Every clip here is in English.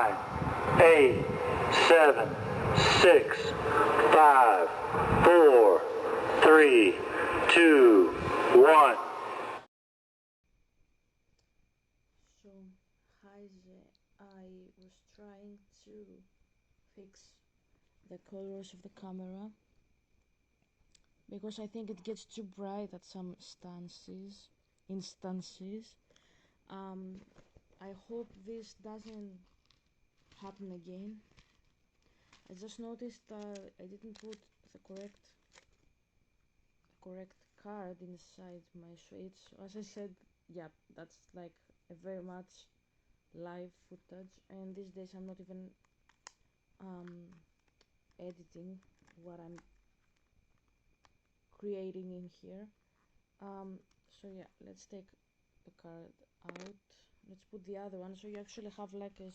8, 7, 6, 5, 4, 3, 2, 1. So, I was trying to fix the colors of the camera because I think it gets too bright at some instances. I hope this doesn't happen again. I just noticed that I didn't put the correct card inside my switch. As I said, yeah, that's like a very much live footage, and these days I'm not even editing what I'm creating in here. So yeah, let's take the card out. Let's put the other one so you actually have like a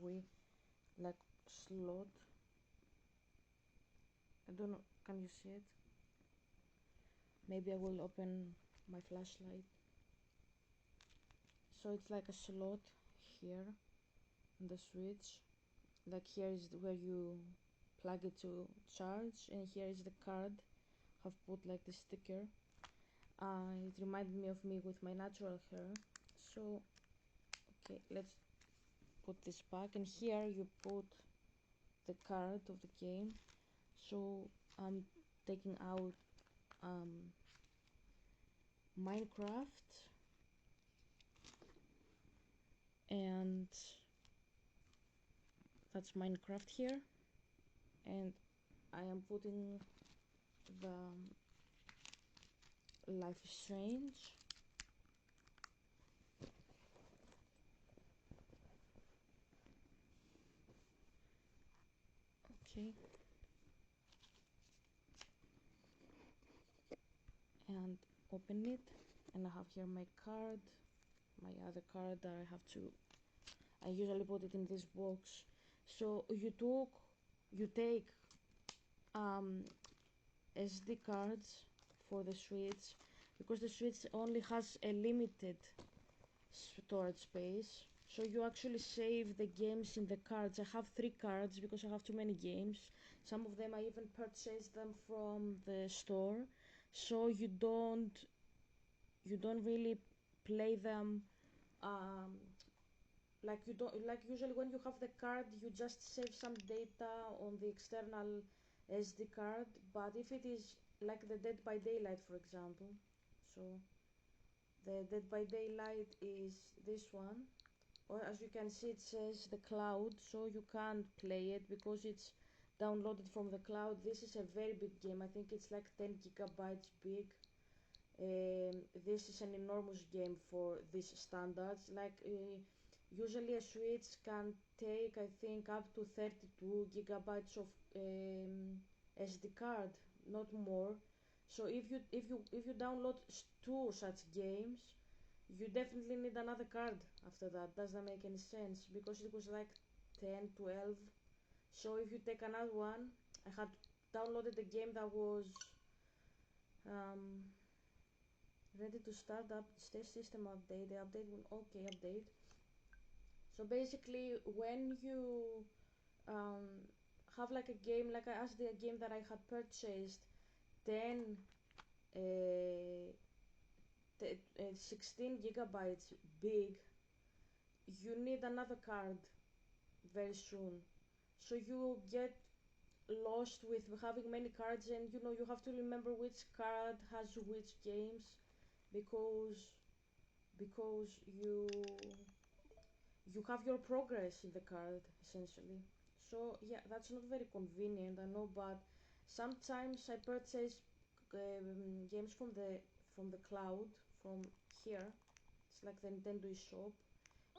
wee like slot. I don't know, can you see it? Maybe I will open my flashlight. So it's like a slot here on the switch. Like here is where you plug it to charge, and here is the card. Have put like the sticker. It reminded me of me with my natural hair. So okay, let's put this back, and here you put the card of the game. So I'm taking out Minecraft, and that's Minecraft here, and I am putting the Life is Strange. Okay, and open it, and I have here my card, my other card that I usually put it in this box. So you take SD cards for the Switch, because the Switch only has a limited storage space. So you actually save the games in the cards. I have 3 cards because I have too many games. Some of them I even purchased them from the store. So you don't really play them like you don't like usually when you have the card you just save some data on the external SD card. But if it is like the Dead by Daylight, for example, so the Dead by Daylight is this one, or as you can see it says the cloud, so you can't play it because it's downloaded from the cloud. This is a very big game. I think it's like 10 gigabytes big. This is an enormous game for these standards. Like usually a Switch can take, I think, up to 32 gigabytes of SD card, not more. So if you download 2 such games, you definitely need another card after that. Doesn't make any sense because it was like 10, 12. So if you take another one, I had downloaded a game that was um, ready to start up. Stay system update. The update will okay update. So basically, when you um, have like a game, like I asked the game that I had purchased 10 uh, 16 gigabytes big, you need another card very soon. So you get lost with having many cards, and you have to remember which card has which games, because because you have your progress in the card essentially. So yeah, that's not very convenient, I know, but sometimes I purchase games from the cloud, from here. It's like the Nintendo shop,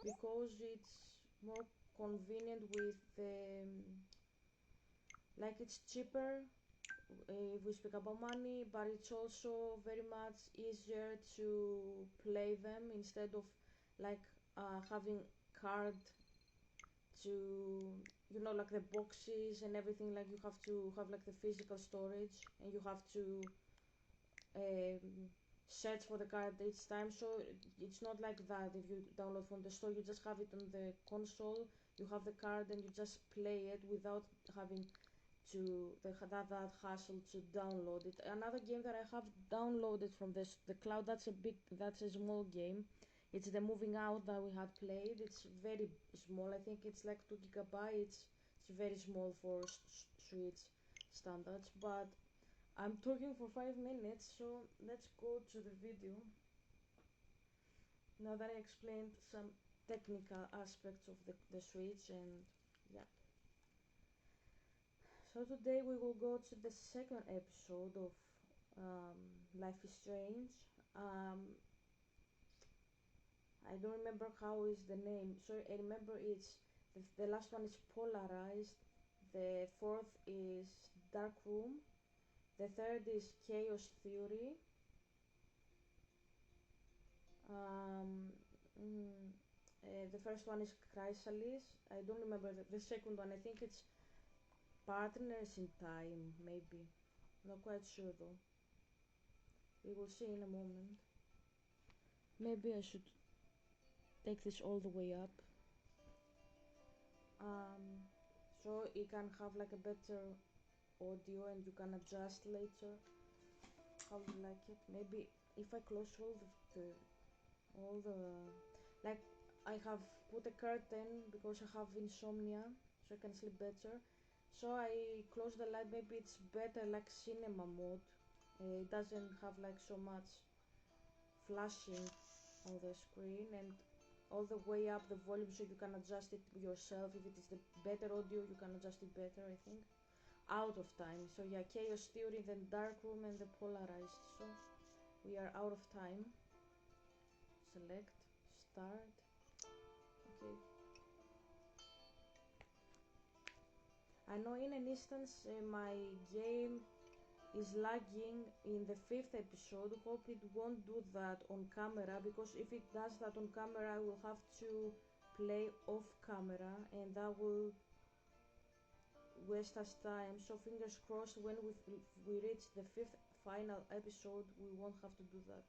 because it's more convenient with like it's cheaper if we speak about money, but it's also very much easier to play them instead of like having card to like the boxes and everything. Like you have to have like the physical storage, and you have to search for the card each time. So it's not like that. If you download from the store, you just have it on the console. you have the card and you just play it without having that hassle to download it. Another game that I have downloaded from the cloud, that's a small game. It's the Moving Out that we had played. It's very small. I think it's like 2 gigabytes. It's very small for Switch standards. But I'm talking for 5 minutes, so let's go to the video. Now that I explained some technical aspects of the Switch, and yeah. So today we will go to the second episode of Life is Strange. I don't remember how is the name. Sorry, I remember it's the last one is Polarized. The fourth is Dark Room. The third is Chaos Theory. The first one is Chrysalis. I don't remember the second one. I think it's Partners in Time, maybe. Not quite sure though. We will see in a moment. Maybe I should take this all the way up. So you can have like a better audio and you can adjust later how you like it. Maybe if I close all the like I have put a curtain because I have insomnia, so I can sleep better. So I close the light. Maybe it's better like cinema mode. It doesn't have like so much flashing on the screen, and all the way up the volume so you can adjust it yourself. If it is the better audio, you can adjust it better, I think. Out of time. So yeah, Chaos Theory, then Dark Room, and the Polarized. So we are out of time. Select, start. Okay. I know in an instance my game is lagging in the 5th episode. Hope it won't do that on camera, because if it does that on camera I will have to play off camera and that will waste us time. So fingers crossed, when we reach the 5th final episode we won't have to do that.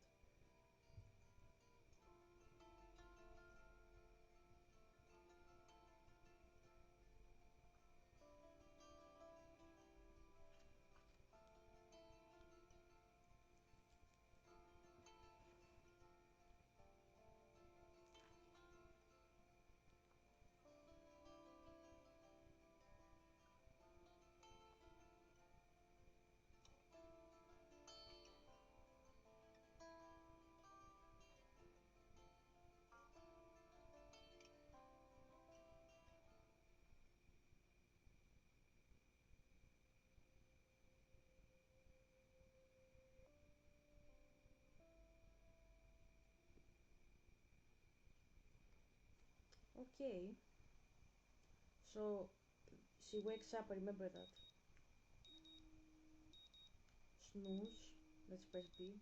Okay, so she wakes up, I remember that. Snooze, let's press B.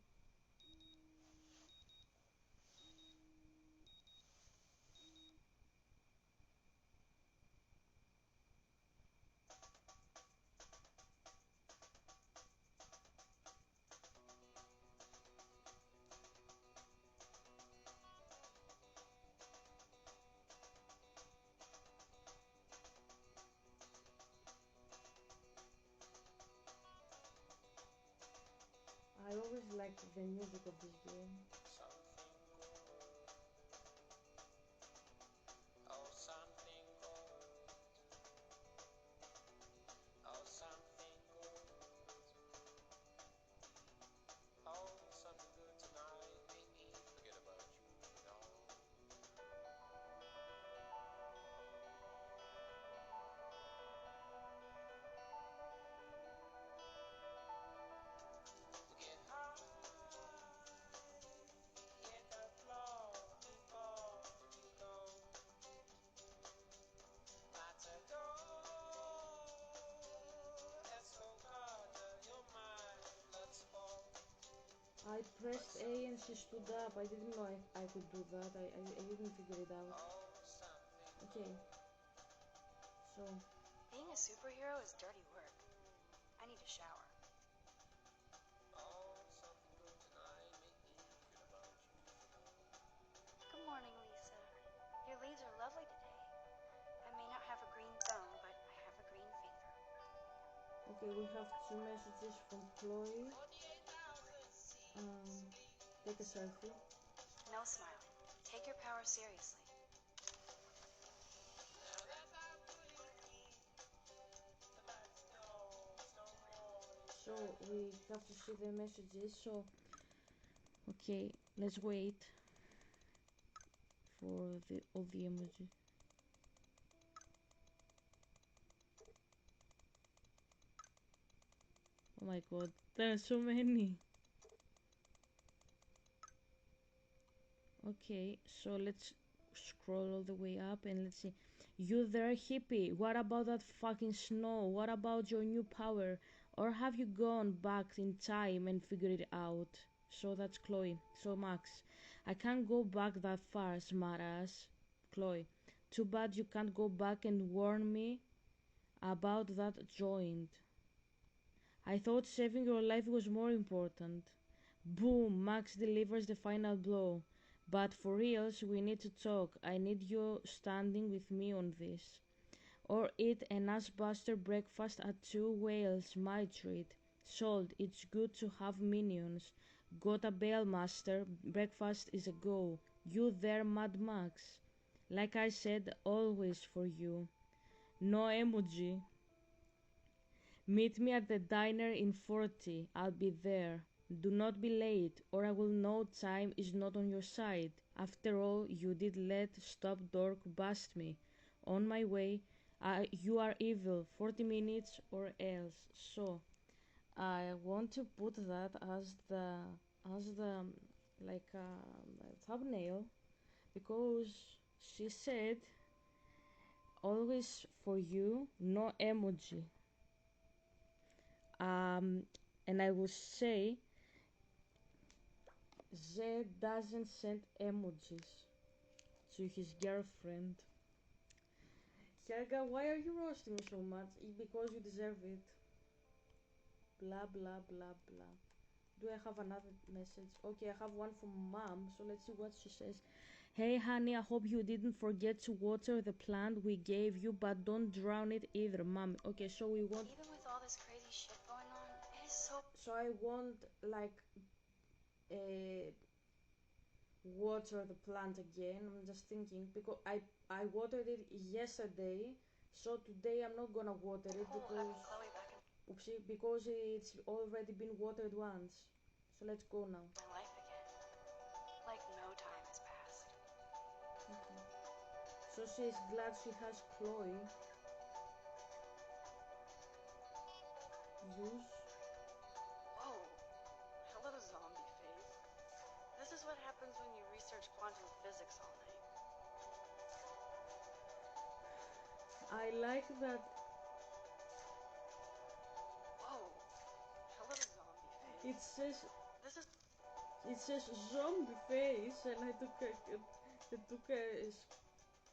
I always liked the music of this game. I pressed A and she stood up. I didn't know I could do that. I didn't figure it out. Okay. So. Being a superhero is dirty work. I need a shower. Good morning, Lisa. Your leaves are lovely today. I Okay, we have two messages from Chloe. Take a selfie. No smiling. Take your power seriously. So we have to see the messages. So okay, let's wait for all the emojis. Oh my god, there are so many. Okay, so let's scroll all the way up and let's see. You there, hippie? What about that fucking snow? What about your new power? Or have you gone back in time and figured it out? So that's Chloe. So Max, I can't go back that far, smartass. Chloe, too bad you can't go back and warn me about that joint. I thought saving your life was more important. Boom! Max delivers the final blow. But for reals, we need to talk. I need you standing with me on this. Or eat an ass-buster breakfast at Two Whales, my treat. Sold, it's good to have minions. Got a bail, master. Breakfast is a go. You there, Mad Max? Like I said, always for you. No emoji. Meet me at the diner in 40. I'll be there. Do not be late, or I will know time is not on your side. After all, you did let Stop Dork bust me. On my way, you are evil. 40 minutes or else. So, I want to put that as the like thumbnail because she said always for you, no emoji. And I will say Zed doesn't send emojis to his girlfriend. Helga, why are you roasting me so much? Because you deserve it. Blah blah blah blah. Do I have another message? Okay, I have one from mom, so let's see what she says. Hey honey, I hope you didn't forget to water the plant we gave you, but don't drown it either, mom. Okay, so we want. Even with all this crazy shit going on, it is so. So I want like water the plant again. I'm just thinking because I watered it yesterday, so today I'm not gonna water it because Chloe back in oopsie, because it's already been watered once. So let's go now. my life again. Like no time has passed. Okay. So she's glad she has Chloe. Use. Whoa. Hello, zombie face. This is what happens when you research quantum physics all night. I like that. Whoa. Hello, zombie face. It says This is. it says zombie face, and I took a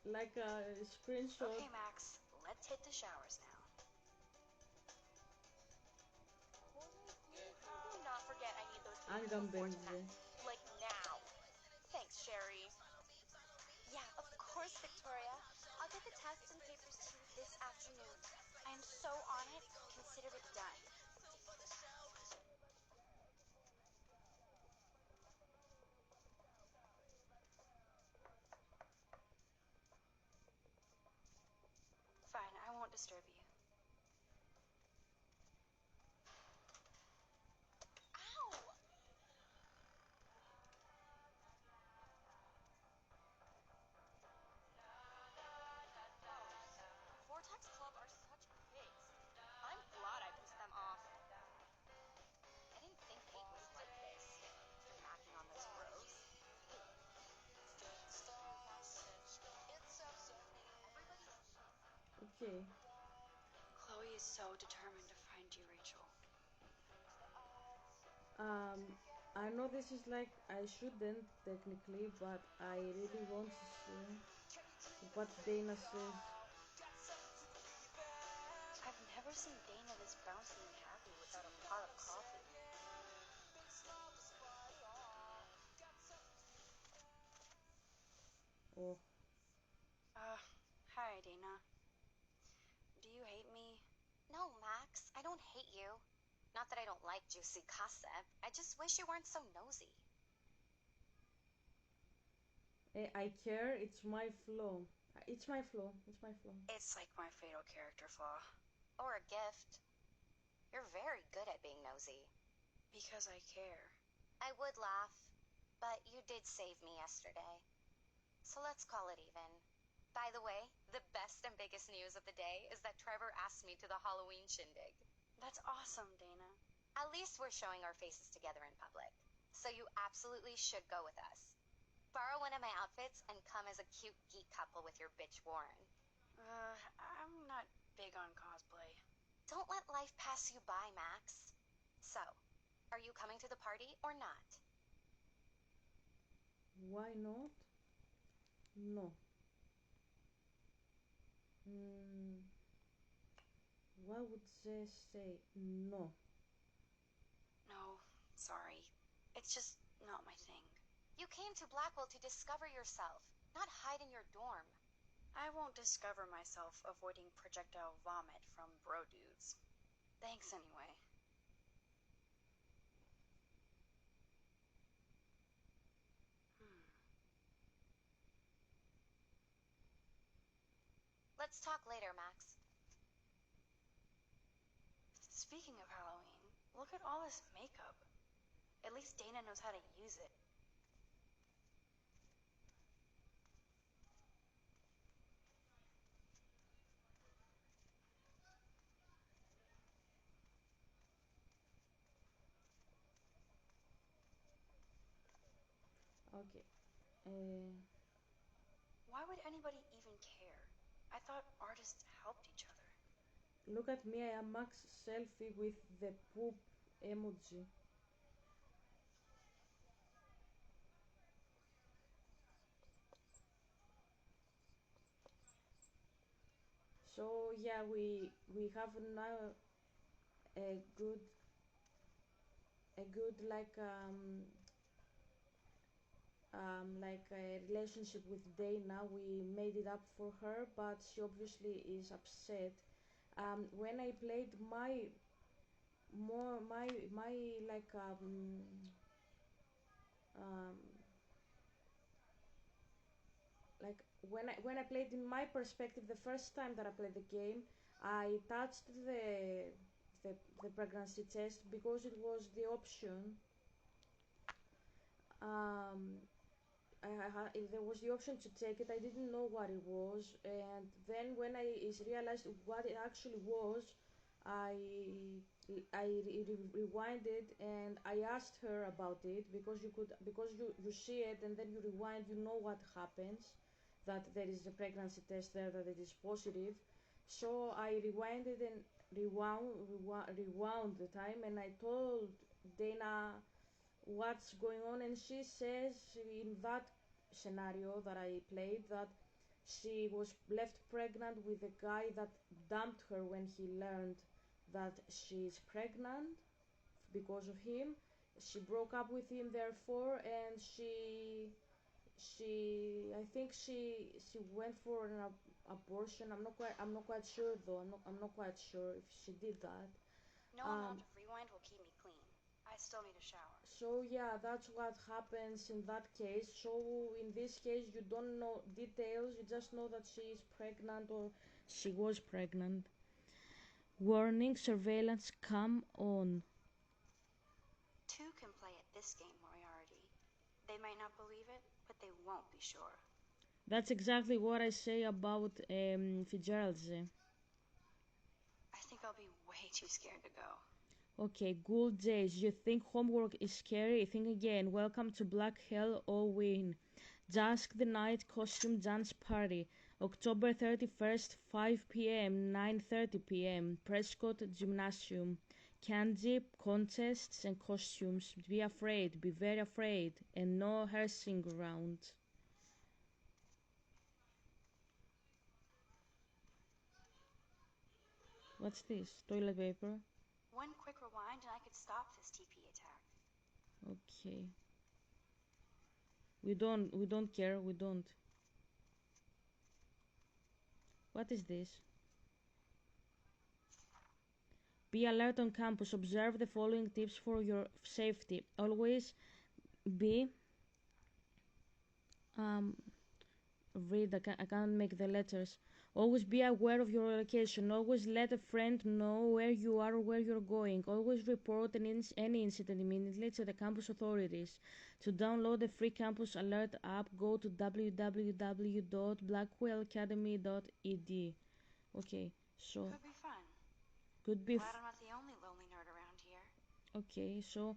like a screenshot. Okay, Max. Let's hit the showers now. Do not forget I need those papers before Angambenze. tonight. Like now. Thanks, Sherry. Yeah, of course, Victoria. I'll get the tests and papers to you this afternoon. I am so on it. Consider it done. Fine, I won't disturb you. Ow! Vortex Club are such pigs. I'm glad I pissed them off. I didn't think Kate was like this. After macking on those bros. Okay. Chloe is so determined to find you, Rachel. I know this is like I shouldn't technically, but I really want to see what Dana says. I've never seen Dana this bouncy and happy without a pot of coffee. Oh, Hi, Dana. Do you hate me? No, Max. I don't hate you. Not that I don't like juicy gossip. I just wish you weren't so nosy. I care. It's my flaw. It's my flaw. It's my flaw. It's like my fatal character flaw. Or a gift. You're very good at being nosy. Because I care. I would laugh, but you did save me yesterday. So let's call it even. By the way, the best and biggest news of the day is that Trevor asked me to the Halloween shindig. That's awesome, Dana. At least we're showing our faces together in public. So you absolutely should go with us. Borrow one of my outfits and come as a cute geek couple with your bitch Warren. I'm not big on cosplay. Don't let life pass you by, Max. So, are you coming to the party or not? Why not? No. Mm, why would they say no? No, sorry. It's just not my thing. You came to Blackwell to discover yourself, not hide in your dorm. I won't discover myself avoiding projectile vomit from bro dudes. Thanks anyway. Let's talk later, Max. Speaking of Halloween, look at all this makeup. At least Dana knows how to use it. Okay. Why would anybody even care? I thought artists helped each other. Look at me. I am Max selfie with the poop emoji. So yeah, we have now a good like a relationship with Dana. We made it up for her, but she obviously is upset. When I played my um, like when I played in my perspective the first time that I played the game, I touched the the pregnancy test because it was the option. Um, there was the option to take it. I didn't know what it was, and then when I realized what it actually was, I rewinded and I asked her about it because you see it and then you rewind, you know what happens, that there is a pregnancy test there, that it is positive. So I rewinded and rewound the time, and I told Dana what's going on, and she says in that scenario that I played that she was left pregnant with a guy that dumped her when he learned that she's pregnant because of him. She broke up with him therefore, and she I think she went for an abortion. I'm not quite sure though. I'm not quite sure if she did that. No um, amount of rewind will keep me clean. I still need a shower. So yeah, that's what happens in that case. So in this case, you don't know details. You just know that she is pregnant or she was pregnant. Warning: surveillance cam on. Two can play at this game, Moriarty. They might not believe it, but they won't be sure. That's exactly what I say about Fitzgerald's. I think I'll be way too scared to go. Okay, good days. You think homework is scary? Think again. Welcome to Black Hell All Win. Dusk the Night Costume Dance Party. October 31st, 5 p.m., 9:30 p.m. Prescott Gymnasium. Candy, contests, and costumes. Be afraid, be very afraid, and no hearsing around. What's this? Toilet paper? One quick rewind and I could stop this TP attack. Okay. We don't care, we don't. What is this? Be alert on campus. Observe the following tips for your safety. Always be read, I can't make the letters. Always be aware of your location. Always let a friend know where you are or where you're going. Always report any incident immediately to the campus authorities. To download the free campus alert app, go to www.blackwellacademy.ed. Okay, so Could be fun. could be Glad I'm not the only lonely nerd around here. okay, so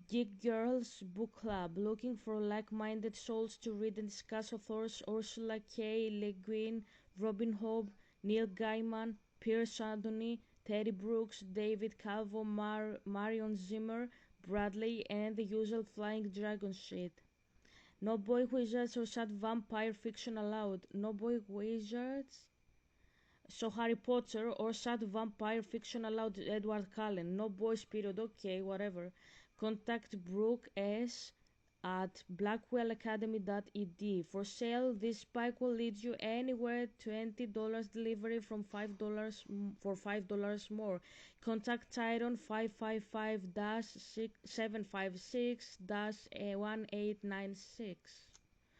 Geek Girls Book Club, looking for like-minded souls to read and discuss authors Ursula K. Le Guin, Robin Hobb, Neil Gaiman, Pierce Anthony, Terry Brooks, David Calvo, Marion Zimmer, Bradley, and the usual Flying Dragon shit. No boy wizards or sad vampire fiction allowed. No boy wizards. So Harry Potter or sad vampire fiction allowed. Edward Cullen. No boys period. Okay, whatever. Contact Brooke S at blackwellacademy.ed. For sale, this bike will lead you anywhere. $20 delivery from $5 for $5 more. Contact Tyron 555-756-1896.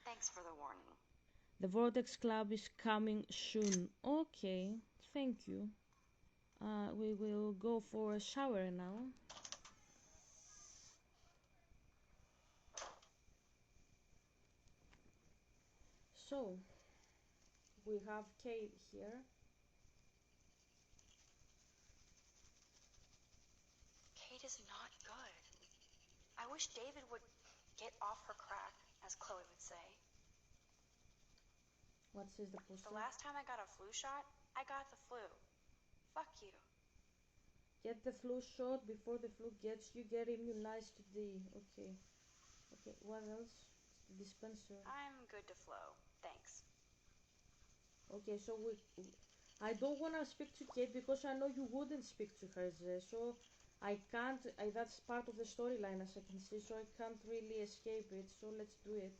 Thanks for the warning. The Vortex Club is coming soon. Okay, thank you. We will go for a shower now. So, we have Kate here. Kate is not good. I wish David would get off her crack, as Chloe would say. What says the poster? The last time I got a flu shot, I got the flu. Fuck you. Get the flu shot before the flu gets you. Get immunized today. Okay. Okay, what else? It's the dispenser. I'm good to flow. Thanks. Okay, so I don't want to speak to Kate because I know you wouldn't speak to her, so I can't. That's part of the storyline, as I can see, so I can't really escape it. So let's do it.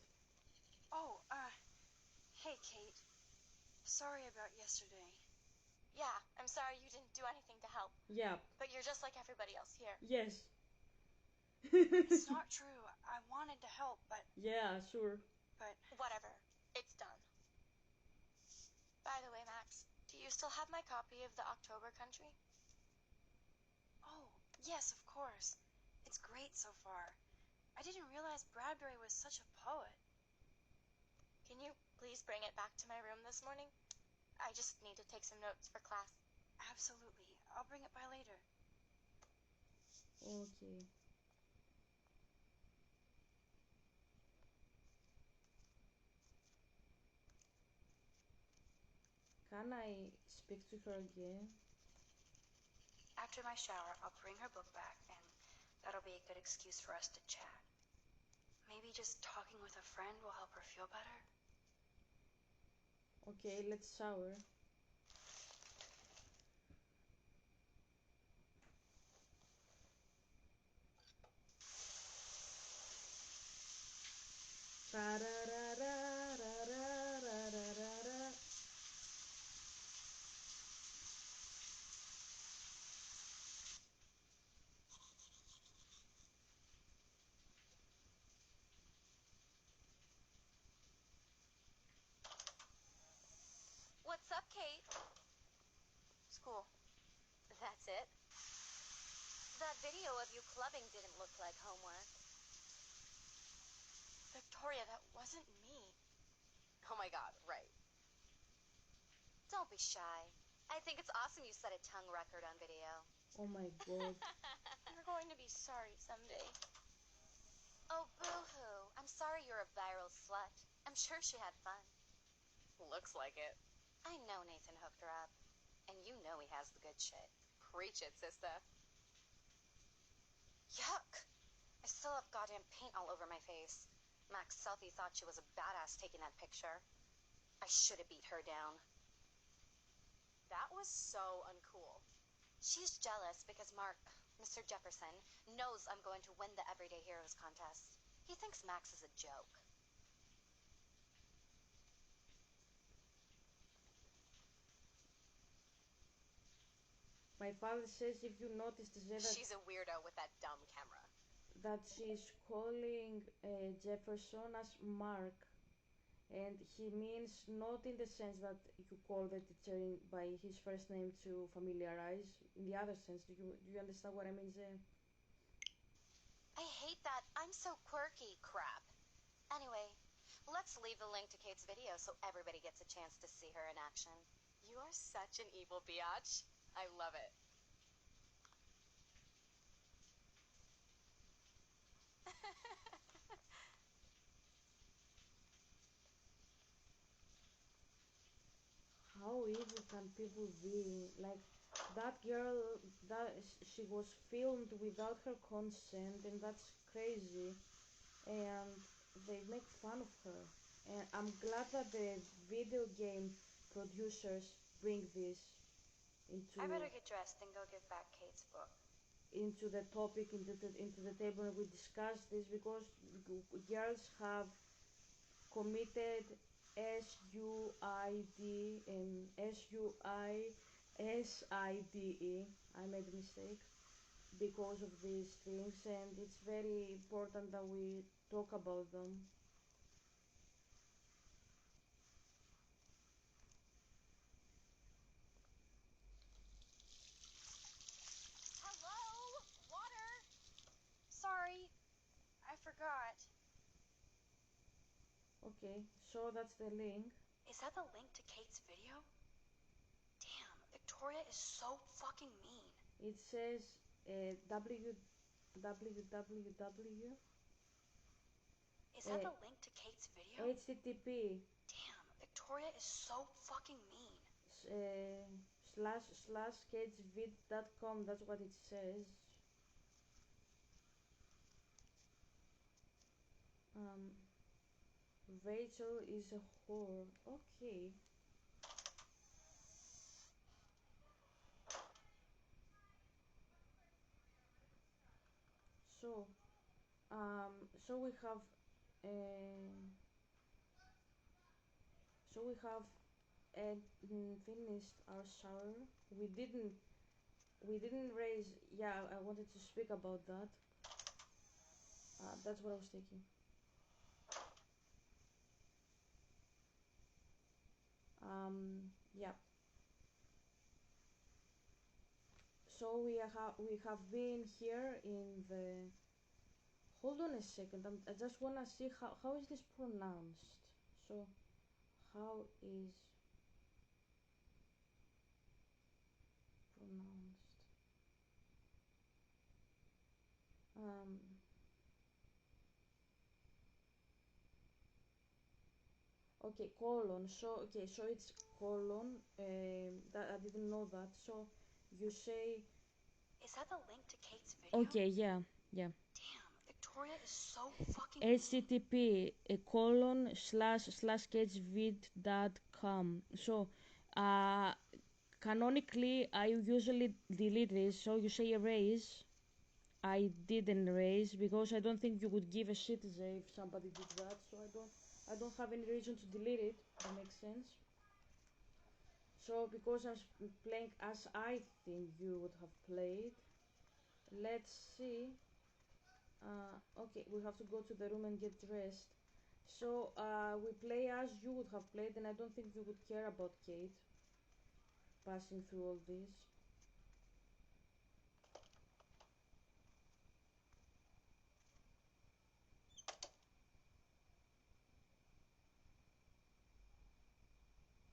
Oh, hey, Kate. Sorry about yesterday. Yeah, I'm sorry you didn't do anything to help. Yeah. But you're just like everybody else here. Yes. It's not true. I wanted to help, but... Yeah, sure. But... Whatever. It's done. By the way, Max, do you still have my copy of the October Country? Oh, yes, of course. It's great so far. I didn't realize Bradbury was such a poet. Can you please bring it back to my room this morning? I just need to take some notes for class. Absolutely. I'll bring it by later. Okay. Can I speak to her again? After my shower, I'll bring her book back, and that'll be a good excuse for us to chat. Maybe just talking with a friend will help her feel better? Okay, let's shower. What's up, Kate? School. That's it? That video of you clubbing didn't look like homework. Victoria, that wasn't me. Oh my god, right. Don't be shy. I think it's awesome you set a tongue record on video. Oh my god. You're going to be sorry someday. Oh, boo-hoo. I'm sorry you're a viral slut. I'm sure she had fun. Looks like it. I know Nathan hooked her up. And you know he has the good shit. Preach it, sister. Yuck! I still have goddamn paint all over my face. Max Selfie thought she was a badass taking that picture. I should have beat her down. That was so uncool. She's jealous because Mr. Jefferson, knows I'm going to win the Everyday Heroes contest. He thinks Max is a joke. My father says if you noticed that She's a weirdo with that dumb camera. that she's calling Jefferson as Mark, and he means not in the sense that you call the teacher by his first name to familiarize. In the other sense, do you understand what I mean, Zay? I hate that I'm so quirky crap. Anyway, let's leave the link to Kate's video so everybody gets a chance to see her in action. You are such an evil biatch. I love it. How evil can people be? Like that girl, that she was filmed without her consent, and that's crazy. And they make fun of her. And I'm glad that the video game producers bring this I into better get dressed and go give back Kate's book. the topic, into the table, and we discuss this because girls have committed SUID and SUISIDE. I made a mistake because of these things, and it's very important that we talk about them. Hello? Water? Sorry, I forgot. Okay, so that's the link. Is that the link to Kate's video? Damn, Victoria is so fucking mean. It says www. Is that the link to Kate's video? HTTP Damn, Victoria is so fucking mean. slash cagevid.com. That's what it says. Um, Rachel is a whore. Okay. So, so we have, so we have finished our shower. We didn't raise. Yeah, I wanted to speak about that. That's what I was thinking. Yeah. So we have been here in the. Hold on a second. I just wanna see how is this pronounced. So, how is pronounced? Um. Okay, colon. So okay, so it's colon. That I didn't know that. So you say. Is that the link to Kate's video? Okay, yeah, yeah. Damn, Victoria is so fucking mean. HTTP colon slash cagevid.com. So, canonically, I usually delete this. So you say erase. I didn't erase because I don't think you would give a shit if somebody did that. So I don't have any reason to delete it. That makes sense. So because I'm playing as I think you would have played, let's see. Okay, we have to go to the room and get dressed. So we play as you would have played, and I don't think you would care about Kate passing through all this.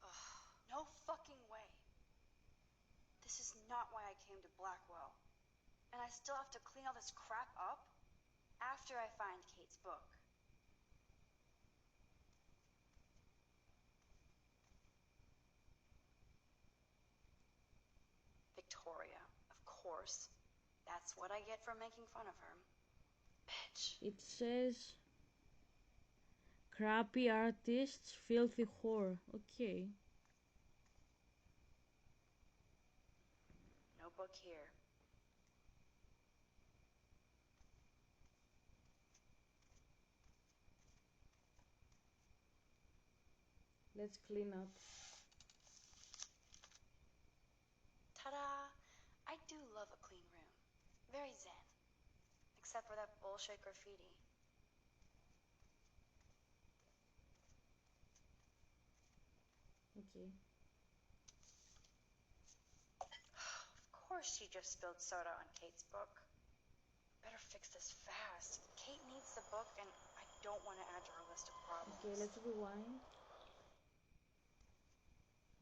Ugh, no fucking way. This is not why I came to Blackwell. And I still have to clean all this crap up after I find Kate's book. Victoria, of course. That's what I get for making fun of her. Bitch. It says crappy artists, filthy whore. Okay. No book here. Let's clean up. Ta-da! love a clean room. Very zen. Except for that bullshit graffiti. Okay. Of course she just spilled soda on Kate's book. Better fix this fast. Kate needs the book and I don't want to add to her list of problems. Okay, let's rewind.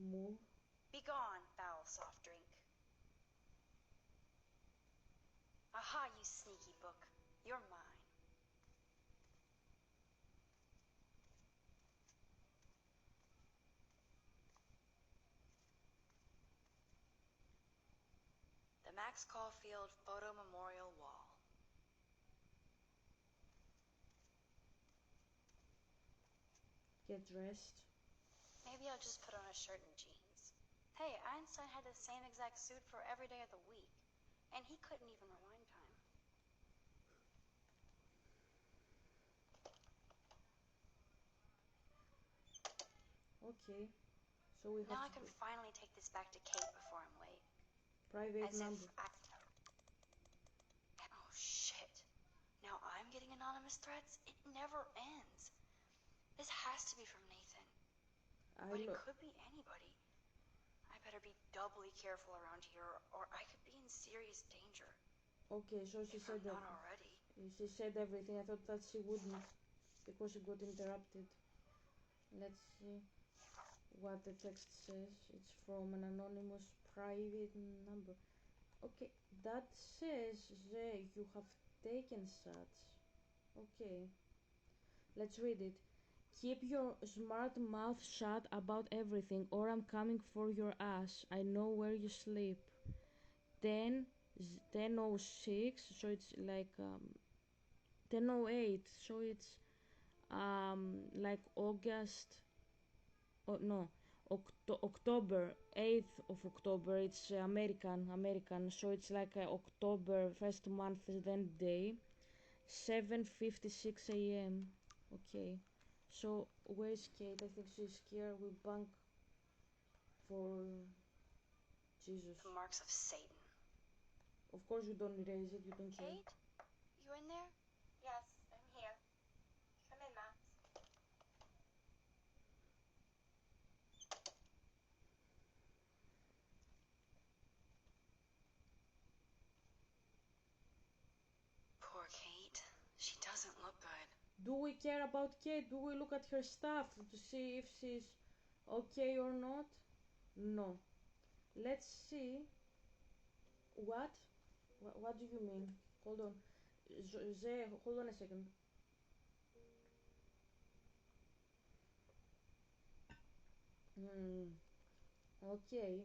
Move. Be gone, foul soft drink. Aha, you sneaky book. You're mine. The Max Caulfield Photo Memorial Wall. Get dressed. Maybe I'll just put on a shirt and jeans. Hey, Einstein had the same exact suit for every day of the week, and he couldn't even rewind time. Okay. So we Now I have to can finally take this back to Kate before I'm late. private As number. if I... Oh, shit. Now I'm getting anonymous threats? It never ends. This has to be from Nathan. But it could be anybody. I better be doubly careful around here, or I could be in serious danger. Okay, so she If said I'm that. not already. She said everything. I thought that she wouldn't because she got interrupted. Let's see what the text says. It's from an anonymous private number. Okay, that says you have taken such. Okay, let's read it. Keep your smart mouth shut about everything, or I'm coming for your ass. I know where you sleep. 10:06, so it's like 10:08, so it's like August. Oh no, October 8th of October. It's American, so it's like October first month, then day. 7:56 a.m. Okay, so where's Kate? I think she's here. We bank for Jesus. The marks of Satan. Of course you don't erase it. You don't care. Kate? You in there? Yes, I'm here. Come in, Max. Poor Kate. She doesn't look good. Do we care about Kate? Do we look at her stuff to see if she's okay or not? No. Let's see. What? What do you mean? Hold on. Hold on a second. Hmm. Okay.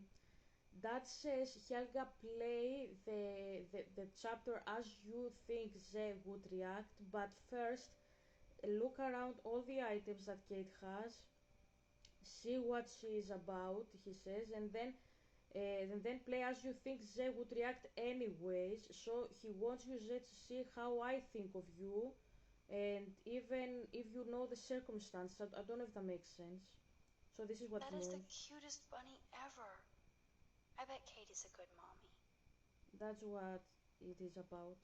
That says Helga play the chapter as you think Ze would react, but first look around all the items that Kate has, see what she is about, he says, and then play as you think Ze would react anyways. So he wants you, Ze, to see how I think of you, and even if you know the circumstances. I don't know if that makes sense. So this is what That he is the means. cutest bunny ever. I bet Kate is a good mommy. That's what it is about.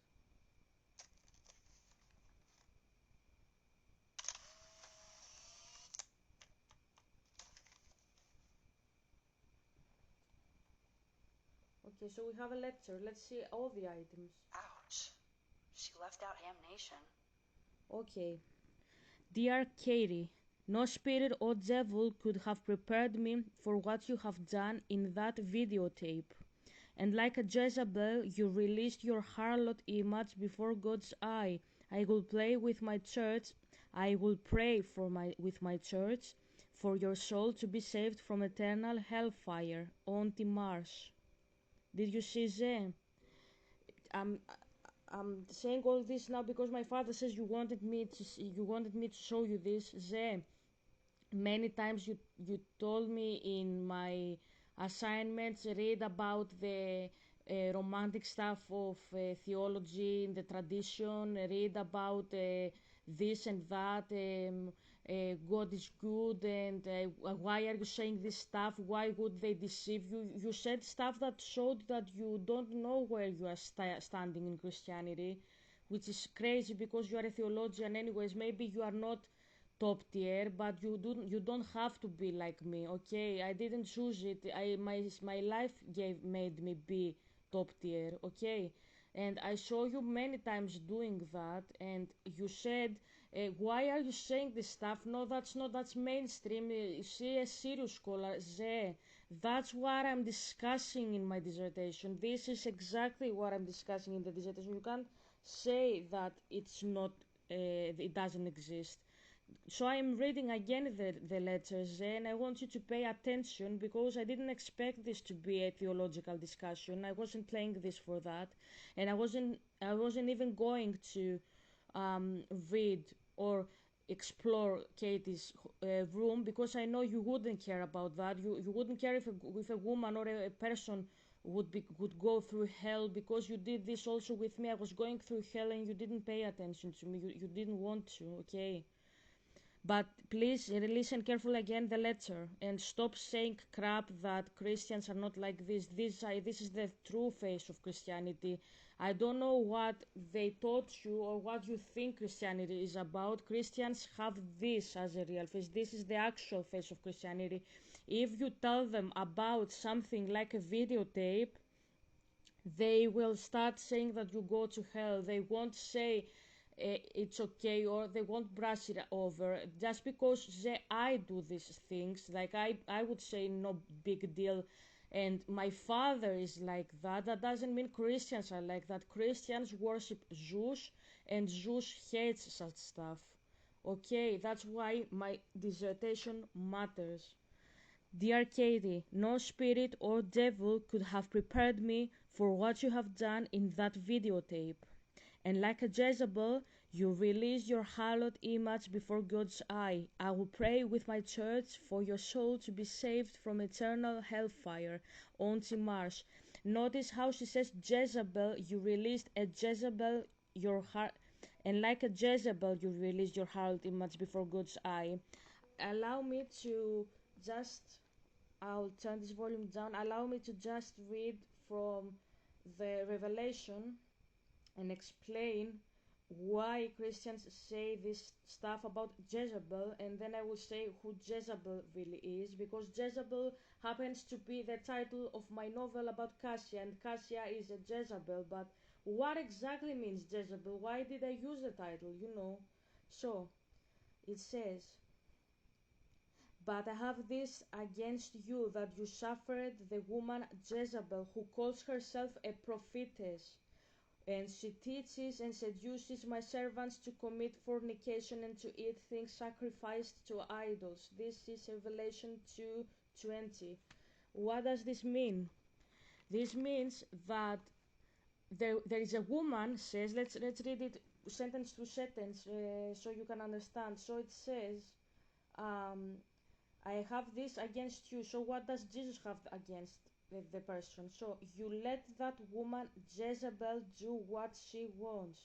Okay, so we have a lecture. Let's see all the items. Ouch. She left out Ham Nation. Okay. Dear Katie, no spirit or devil could have prepared me for what you have done in that videotape. And like a Jezebel, you released your harlot image before God's eye. I will play with my church. I will pray with my church for your soul to be saved from eternal hellfire. Auntie Marsh. Did you see that? I'm I'm saying all this now because my father says you wanted me to show you this. Ze, many times you told me in my assignments read about the romantic stuff of theology in the tradition, read about this and that, God is good, and why are you saying this stuff? Why would they deceive you? You said stuff that showed that you don't know where you are standing in Christianity, which is crazy because you are a theologian anyways. Maybe you are not top tier, but you don't have to be like me. Okay, I didn't choose it. My life made me be top tier. Okay, and I saw you many times doing that, and you said, why are you saying this stuff? No, that's mainstream. She a serious scholar. That's what I'm discussing in my dissertation. This is exactly what I'm discussing in the dissertation. You can't say that it's not, it doesn't exist. So I'm reading again the letters, and I want you to pay attention because I didn't expect this to be a theological discussion. I wasn't playing this for that, and I wasn't even going to read or explore Katie's room because I know you wouldn't care about that. You wouldn't care if a woman or a person would go through hell because you did this also with me. I was going through hell and you didn't pay attention to me. You didn't want to, okay? But please listen carefully again the letter and stop saying crap that Christians are not like this. This is the true face of Christianity. I don't know what they taught you or what you think Christianity is about. Christians have this as a real face. This is the actual face of Christianity. If you tell them about something like a videotape, they will start saying that you go to hell. They won't say it's okay, or they won't brush it over just because I do these things. Like I would say no big deal, and my father is like that. That doesn't mean Christians are like that. Christians worship Zeus, and Zeus hates such stuff. Okay, that's why my dissertation matters. Dear Katie, no spirit or devil could have prepared me for what you have done in that videotape. And like a Jezebel, you released your hallowed image before God's eye. I will pray with my church for your soul to be saved from eternal hellfire. Auntie Marsh. Notice how she says Jezebel, you released a Jezebel, your heart, and like a Jezebel, you released your hallowed image before God's eye. Allow me to just, I'll turn this volume down. Allow me to just read from the Revelation and explain why Christians say this stuff about Jezebel, and then I will say who Jezebel really is, because Jezebel happens to be the title of my novel about Cassia, and Cassia is a Jezebel. But what exactly means Jezebel? Why did I use the title? So it says, but I have this against you, that you suffered the woman Jezebel, who calls herself a prophetess, and she teaches and seduces my servants to commit fornication and to eat things sacrificed to idols. This is Revelation 2:20. What does this mean? This means that there is a woman, says, let's read it sentence to sentence so you can understand. So it says, I have this against you. So what does Jesus have against the person? So you let that woman Jezebel do what she wants.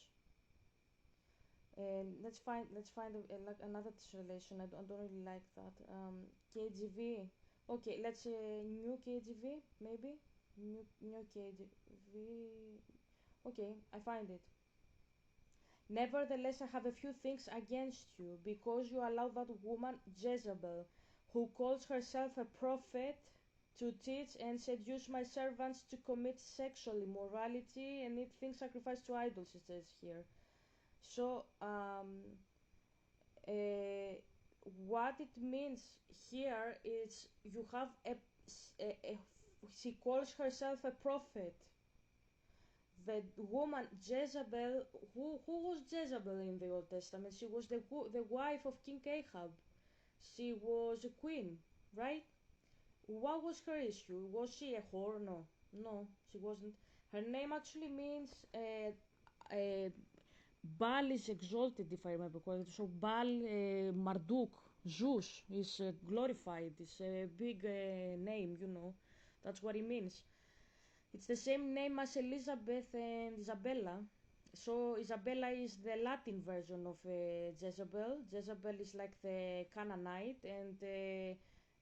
And let's find like another translation. I don't really like that. KJV. Okay, let's new KJV maybe. New KJV. Okay, I find it. Nevertheless, I have a few things against you, because you allow that woman Jezebel, who calls herself a prophet, to teach and seduce my servants to commit sexual immorality and eat things sacrificed to idols, it says here. So, what it means here is you have she calls herself a prophet. The woman Jezebel, who was Jezebel in the Old Testament? She was the wife of King Ahab. She was a queen, right? What was her issue? Was she a whore? No, she wasn't. Her name actually means Baal is exalted, if I remember correctly. So Baal, Marduk, Zeus is glorified. It's a big name. That's what it means. It's the same name as Elizabeth and Isabella. So Isabella is the Latin version of Jezebel. Jezebel is like the Canaanite, and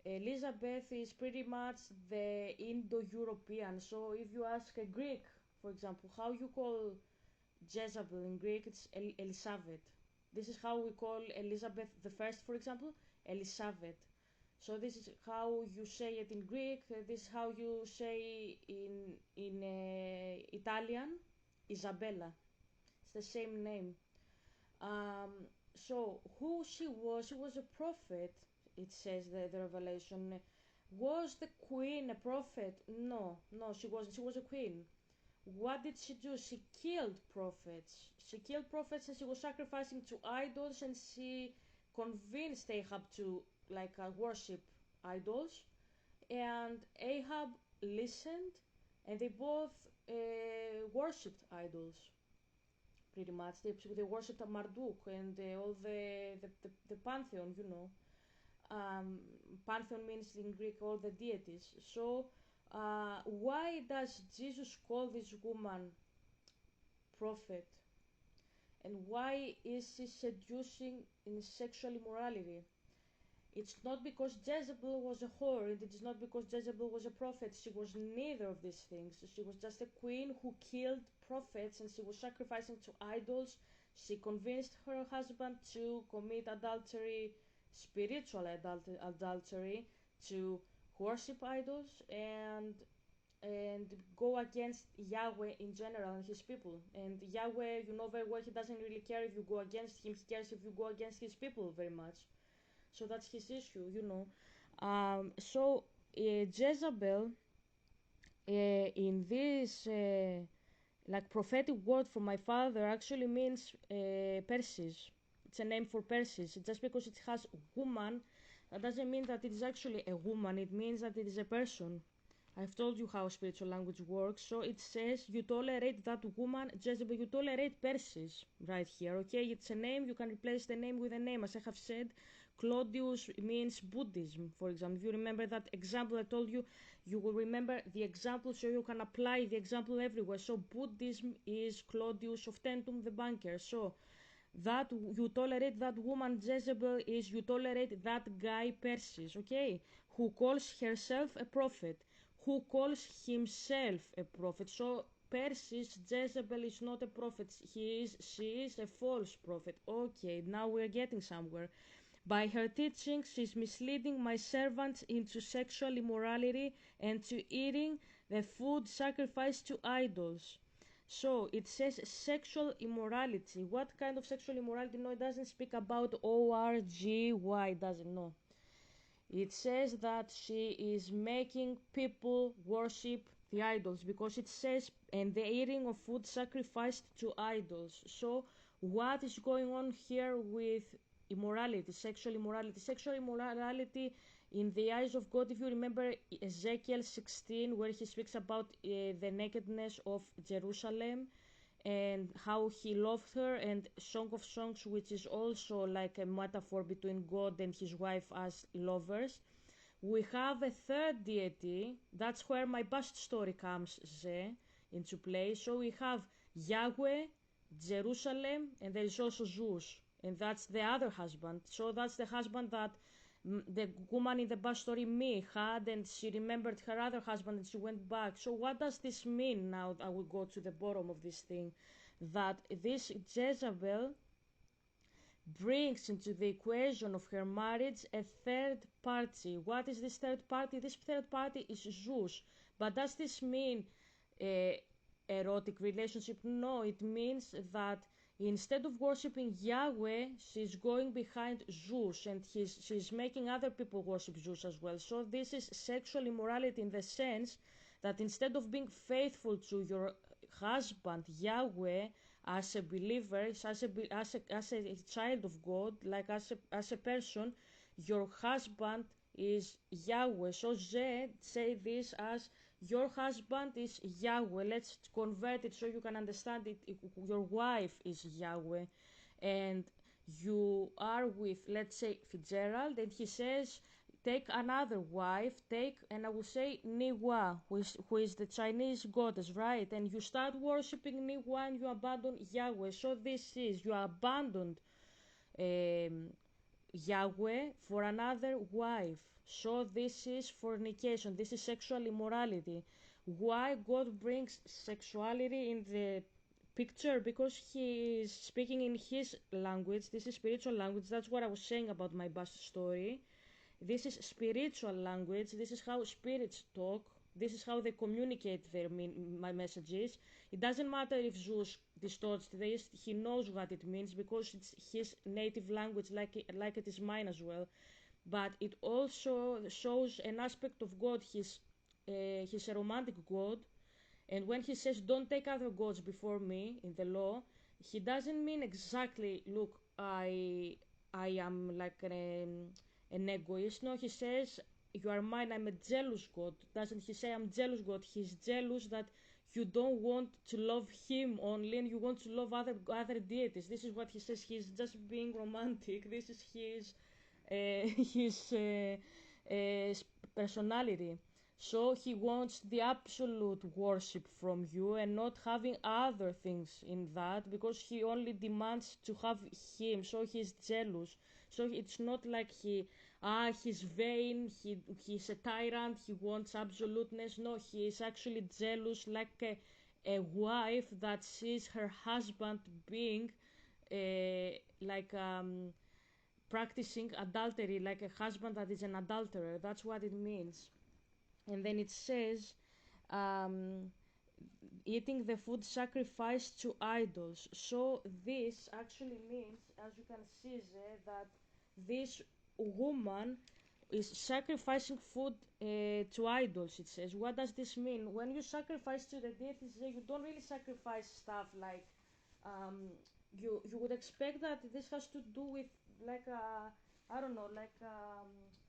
Elizabeth is pretty much the Indo-European. So if you ask a Greek, for example, how you call Jezebel in Greek, it's Elisabeth. This is how we call Elizabeth the First, for example, Elisabeth. So this is how you say it in Greek. This is how you say in Italian, Isabella. It's the same name. Um, so who she was a prophet. It says the Revelation. Was the queen a prophet? No, no, she wasn't. She was a queen. What did she do? She killed prophets. She killed prophets and she was sacrificing to idols, and she convinced Ahab to worship idols. And Ahab listened, and they both worshipped idols. Pretty much, they worshipped Marduk and all the pantheon, you know. Pantheon means in Greek all the deities. So, why does Jesus call this woman prophet? And why is she seducing in sexual immorality? It's not because Jezebel was a whore, and it is not because Jezebel was a prophet. She was neither of these things. She was just a queen who killed prophets, and she was sacrificing to idols. She convinced her husband to commit adultery, spiritual adultery, to worship idols, and go against Yahweh in general and his people. And Yahweh, you know very well, he doesn't really care if you go against him. He cares if you go against his people very much. So that's his issue, you know. Jezebel, in this prophetic word from my father, actually means Persis. It's a name for Persis. Just because it has woman, that doesn't mean that it is actually a woman. It means that it is a person. I've told you how spiritual language works. So it says you tolerate that woman, Jezebel, you tolerate Persis right here, okay? It's a name, you can replace the name with a name. As I have said, Claudius means Buddhism, for example. If you remember that example I told you, you will remember the example so you can apply the example everywhere. So Buddhism is Claudius of Tentum, the banker. So that you tolerate that woman Jezebel is you tolerate that guy Persis, okay? Who calls herself a prophet, who calls himself a prophet. So Persis, Jezebel is not a prophet. She is a false prophet. Okay, now we're getting somewhere. By her teaching, she is misleading my servants into sexual immorality and to eating the food sacrificed to idols. So it says sexual immorality. What kind of sexual immorality? No, it doesn't speak about orgy, doesn't know. It says that she is making people worship the idols because it says, and the eating of food sacrificed to idols. So what is going on here with immorality, sexual immorality? Sexual immorality in the eyes of God, if you remember Ezekiel 16, where he speaks about the nakedness of Jerusalem and how he loved her, and Song of Songs, which is also like a metaphor between God and his wife as lovers. We have a third deity. That's where my past story comes into play. So we have Yahweh, Jerusalem, and there is also Zeus, and that's the other husband. So that's the husband that the woman in the past story me had, and she remembered her other husband and she went back. So what does this mean? Now I will go to the bottom of this thing, that this Jezebel brings into the equation of her marriage a third party. What is this third party? This third party is Zeus. But does this mean erotic relationship? No, it means that instead of worshipping Yahweh, she's going behind Zeus, and she's making other people worship Zeus as well. So this is sexual immorality in the sense that instead of being faithful to your husband Yahweh as a believer, as a child of God, like as a person, your husband is Yahweh. So say this as your husband is Yahweh. Let's convert it so you can understand it. Your wife is Yahweh, and you are with, let's say, Fitzgerald, and he says take another wife, and I will say Niwa, who is the Chinese goddess, right? And you start worshipping Niwa and you abandon Yahweh. So this is, you abandoned Yahweh for another wife. So this is fornication, this is sexual immorality. Why God brings sexuality in the picture? Because he is speaking in his language. This is spiritual language. That's what I was saying about my past story. This is spiritual language. This is how spirits talk. This is how they communicate my messages. It doesn't matter if Zeus distorts this. He knows what it means because it's his native language, like it is mine as well. But it also shows an aspect of God. He's a romantic God, and when he says, don't take other gods before me in the law, he doesn't mean exactly, look, I am like an egoist. No, he says, you are mine, I'm a jealous God. Doesn't he say, I'm jealous God? He's jealous that you don't want to love him only and you want to love other deities. This is what he says. He's just being romantic. This is his personality. So he wants the absolute worship from you and not having other things in that, because he only demands to have him. So he's jealous. So it's not like he's vain, he's a tyrant, he wants absoluteness. No, he is actually jealous, like a wife that sees her husband being like practicing adultery, like a husband that is an adulterer. That's what it means. And then it says, um, eating the food sacrificed to idols. So this actually means, as you can see there, that this woman is sacrificing food to idols. It says, what does this mean? When you sacrifice to the deities, you don't really sacrifice stuff like you would expect that this has to do with like I don't know, like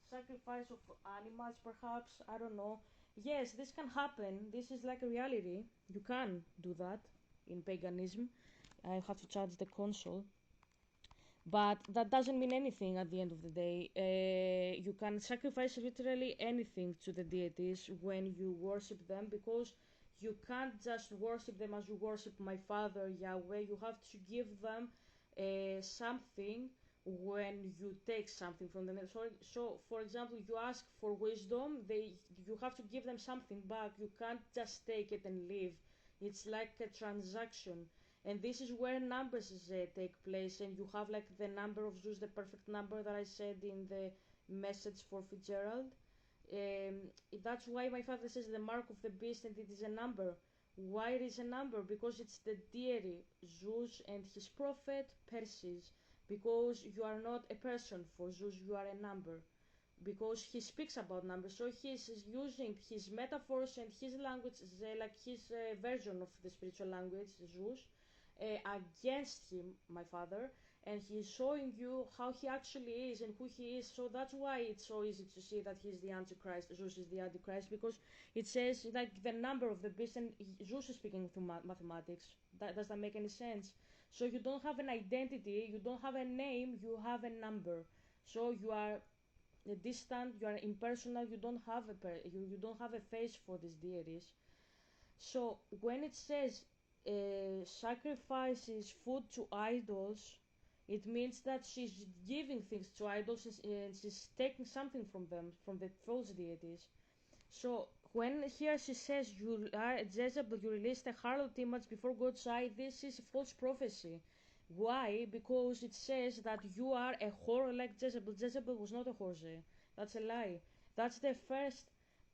sacrifice of animals, perhaps. I don't know. Yes, this can happen. This is like a reality. You can do that in paganism. I have to charge the console. But that doesn't mean anything at the end of the day. You can sacrifice literally anything to the deities when you worship them, because you can't just worship them as you worship my father Yahweh. You have to give them something when you take something from them. So for example, you ask for wisdom, you have to give them something back. You can't just take it and leave. It's like a transaction. And this is where numbers take place, and you have like the number of Zeus, the perfect number that I said in the message for Fitzgerald. That's why my father says the mark of the beast, and it is a number. Why it is a number? Because it's the deity Zeus and his prophet Perseus. Because you are not a person for Zeus, you are a number. Because he speaks about numbers, so he is using his metaphors and his language, like his version of the spiritual language, Zeus, against him, my father, and he's showing you how he actually is and who he is. So that's why it's so easy to see that he's the Antichrist. Zeus is the Antichrist, because it says like the number of the beast, and Zeus is speaking through mathematics. Does that make any sense? So you don't have an identity, you don't have a name, you have a number. So you are distant, you are impersonal, you don't have you don't have a face for these deities. So when it says sacrifices food to idols, it means that she's giving things to idols, and she's taking something from them, from the false deities. So when here she says, you are Jezebel, you released a harlot image before God's eye, this is a false prophecy. Why? Because it says that you are a whore like Jezebel. Jezebel was not a whore. That's a lie. That's the first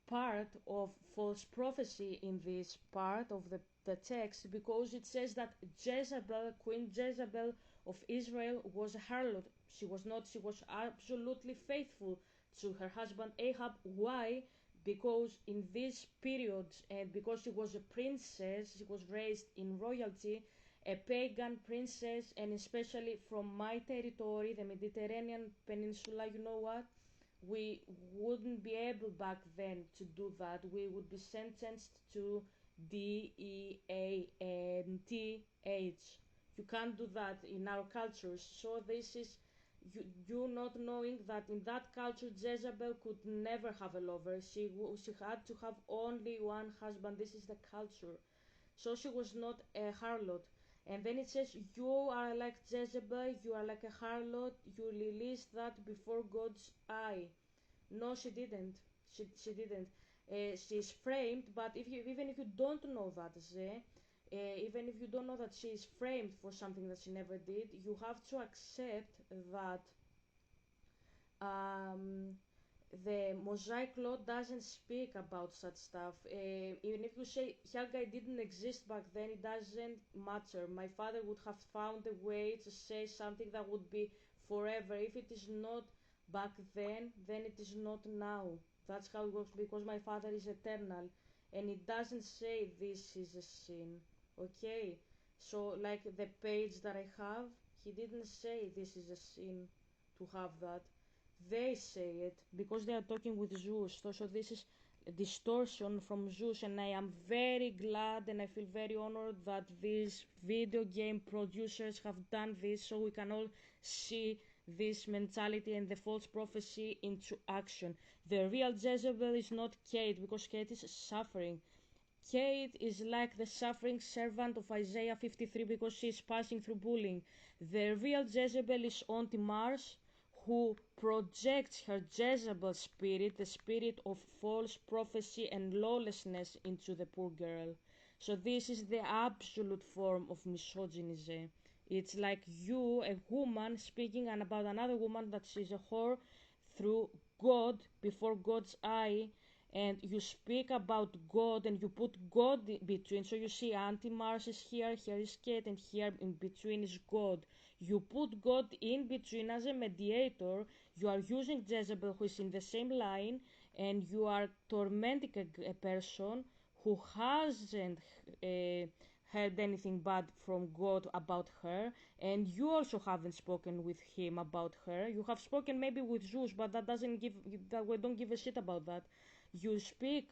part of false prophecy in this part of the text, because it says that Jezebel, Queen Jezebel of Israel, was a harlot. She was not, she was absolutely faithful to her husband Ahab. Why? Because in this period, and because she was a princess, she was raised in royalty, a pagan princess, and especially from my territory, the Mediterranean Peninsula, you know what? We wouldn't be able back then to do that. We would be sentenced to DEANTH. You can't do that in our cultures. So this is you not knowing that in that culture Jezebel could never have a lover. She had to have only one husband. This is the culture. So she was not a harlot. And then it says, you are like Jezebel, you are like a harlot, you released that before God's eye. No, she didn't. She didn't. She's framed, but even if you don't know that, even if you don't know that she is framed for something that she never did, you have to accept that um, the Mosaic law doesn't speak about such stuff. Even if you say Helga didn't exist back then, it doesn't matter. My father would have found a way to say something that would be forever. If it is not back then it is not now. That's how it works, because my father is eternal, and it doesn't say this is a sin. Okay, so like the page that I have, he didn't say this is a sin to have that. They say it because they are talking with Zeus. So this is a distortion from Zeus, and I am very glad and I feel very honored that these video game producers have done this, so we can all see this mentality and the false prophecy into action. The real Jezebel is not Kate, because Kate is suffering. Kate is like the suffering servant of Isaiah 53 because she is passing through bullying. The real Jezebel is Auntie Mars, who projects her Jezebel spirit, the spirit of false prophecy and lawlessness, into the poor girl. So this is the absolute form of misogyny. It's like you, a woman, speaking about another woman that she's a whore through God, before God's eye, and you speak about God and you put God between. So you see, Auntie Mars is here, here is Kate, and here in between is God. You put God in between as a mediator. You are using Jezebel, who is in the same line, and you are tormenting a person who hasn't heard anything bad from God about her, and you also haven't spoken with him about her. You have spoken maybe with Zeus, but that we don't give a shit about that. You speak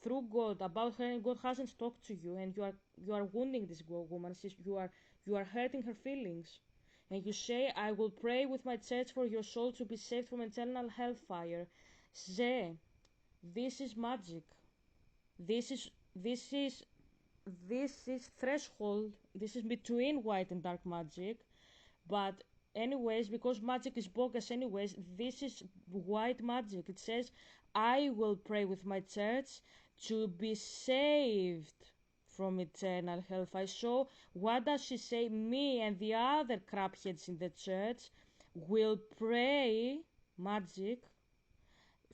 through God about her, and God hasn't talked to you, and you are wounding this woman. You are hurting her feelings, and you say, "I will pray with my church for your soul to be saved from eternal hellfire." Ze, this is magic. This is this is this is threshold. This is between white and dark magic. But anyways, because magic is bogus anyways, this is white magic. It says, I will pray with my church to be saved from eternal hellfire. So what does she say? Me and the other crapheads in the church will pray, magic,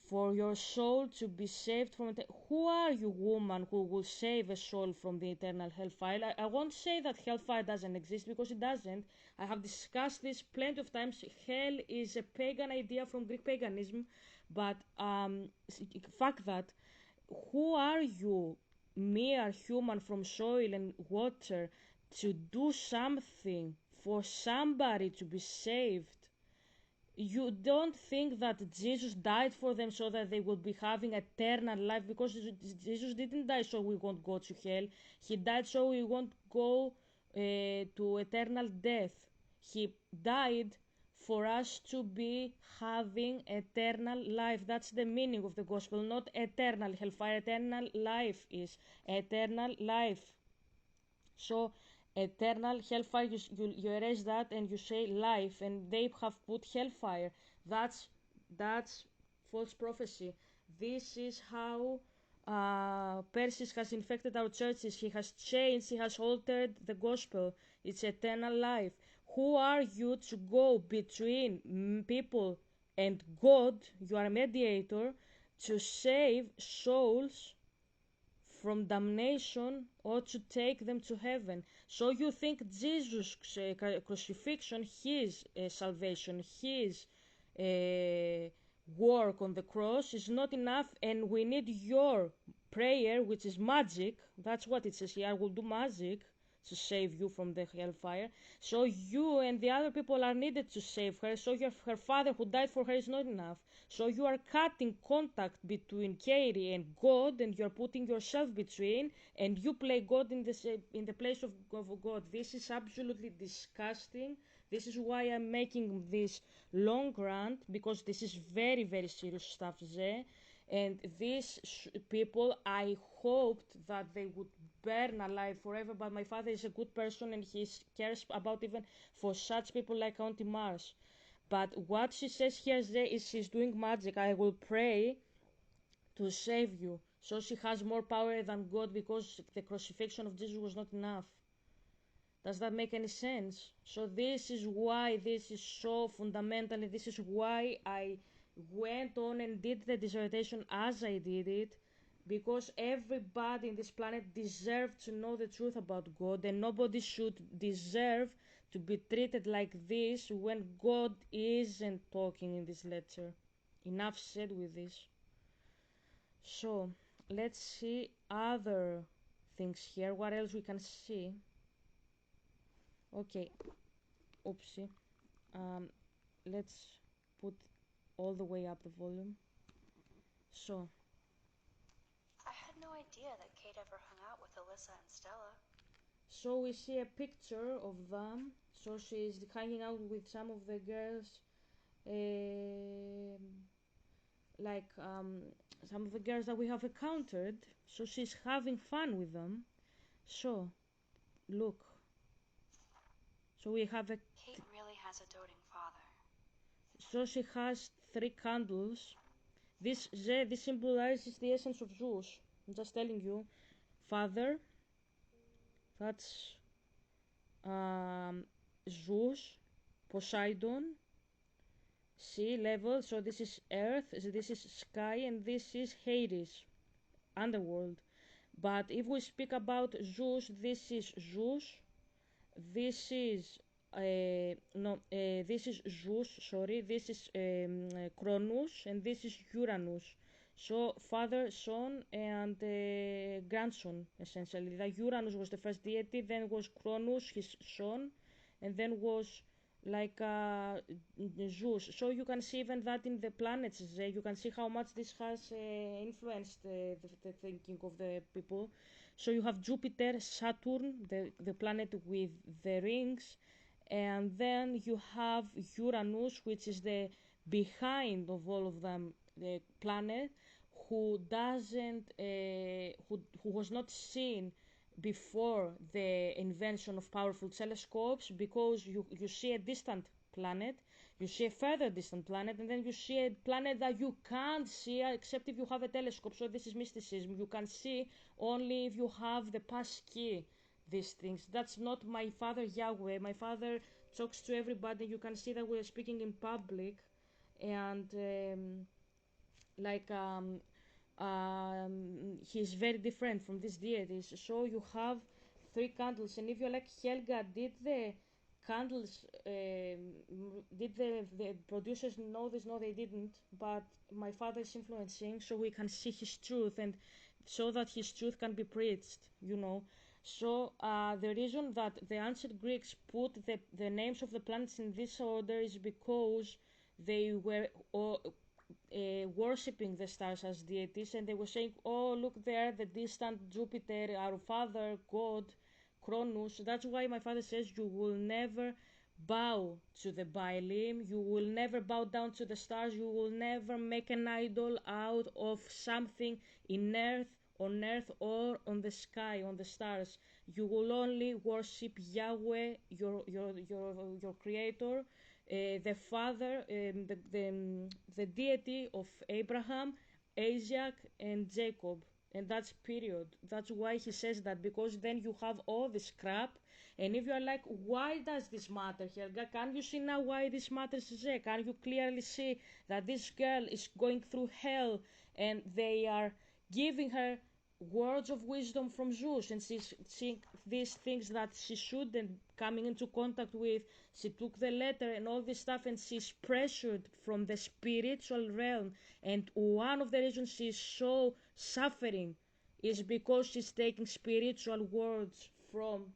for your soul to be saved from it. Who are you, woman, who will save a soul from the eternal hellfire? I won't say that hellfire doesn't exist, because it doesn't. I have discussed this plenty of times. Hell is a pagan idea from Greek paganism, but fuck that. Who are you, mere human from soil and water, to do something for somebody to be saved? You don't think that Jesus died for them so that they will be having eternal life? Because Jesus didn't die so we won't go to hell. He died so we won't go to eternal death. He died for us to be having eternal life. That's the meaning of the gospel, not eternal hellfire. Eternal life is eternal life. So eternal hellfire, you erase that and you say life, and they have put hellfire. That's false prophecy. This is how Persis has infected our churches. He has changed, he has altered the gospel. It's eternal life. Who are you to go between people and God? You are a mediator to save souls from damnation or to take them to heaven. So you think Jesus' crucifixion, his salvation, his work on the cross is not enough, and we need your prayer, which is magic. That's what it says here. I will do magic to save you from the hellfire. So you and the other people are needed to save her. So her father who died for her is not enough. So you are cutting contact between Katie and God, and you are putting yourself between, and you play God in the place of God. This is absolutely disgusting. This is why I'm making this long rant, because this is very, very serious stuff there. And these people, I hoped that they would burn alive forever, but my father is a good person and he cares about even for such people like Auntie Mars. But what she says here is she's doing magic. I will pray to save you. So she has more power than God because the crucifixion of Jesus was not enough. Does that make any sense? So this is why this is so fundamental, and this is why I went on and did the dissertation as I did it, because everybody in this planet deserves to know the truth about God, and nobody should deserve to be treated like this when God isn't talking in this lecture. Enough said with this. So let's see other things here. What else we can see? Okay, oopsie. Let's put all the way up the volume. So I had no idea that Kate ever hung out with Alyssa and Stella. So we see a picture of them. So she's hanging out with some of the girls, some of the girls that we have encountered. So she's having fun with them. So look. So we have a. Kate really has a doting father. So she has 3 candles. This symbolizes the essence of Zeus. I'm just telling you. Father, that's Zeus, Poseidon, sea level, so this is earth, this is sky, and this is Hades, underworld. But if we speak about Zeus, this is Zeus, this is this is Zeus, sorry, this is Cronus, and this is Uranus. So father, son, and grandson, essentially. The Uranus was the first deity, then was Cronus, his son, and then was like Zeus. So you can see even that in the planets. You can see how much this has influenced the thinking of the people. So you have Jupiter, Saturn, the planet with the rings, and then you have Uranus, which is the behind of all of them, the planet, who doesn't, who was not seen before the invention of powerful telescopes, because you see a distant planet, you see a further distant planet, and then you see a planet that you can't see except if you have a telescope. So this is mysticism. You can see only if you have the pass key these things. That's not my father Yahweh. My father talks to everybody. You can see that we're speaking in public, and he's very different from these deities. So you have 3 candles, and if you're like Helga, did the candles, did the producers know this? No, they didn't. But my father is influencing, so we can see his truth, and so that his truth can be preached, you know. So the reason that the ancient Greeks put the names of the planets in this order is because they were worshipping the stars as deities, and they were saying, oh, look there, the distant Jupiter, our father, God, Cronus. That's why my father says you will never bow to the Baalim, you will never bow down to the stars, you will never make an idol out of something in earth, on earth, or on the sky, on the stars. You will only worship Yahweh, your creator, the father, the deity of Abraham, Isaac, and Jacob. And that's period. That's why he says that, because then you have all this crap. And if you are like, why does this matter, Helga? Can you see now why this matters, Zé? Can you clearly see that this girl is going through hell, and they are giving her words of wisdom from Zeus, and she's seeing these things that she shouldn't coming into contact with. She took the letter and all this stuff, and she's pressured from the spiritual realm. And one of the reasons she's so suffering is because she's taking spiritual words from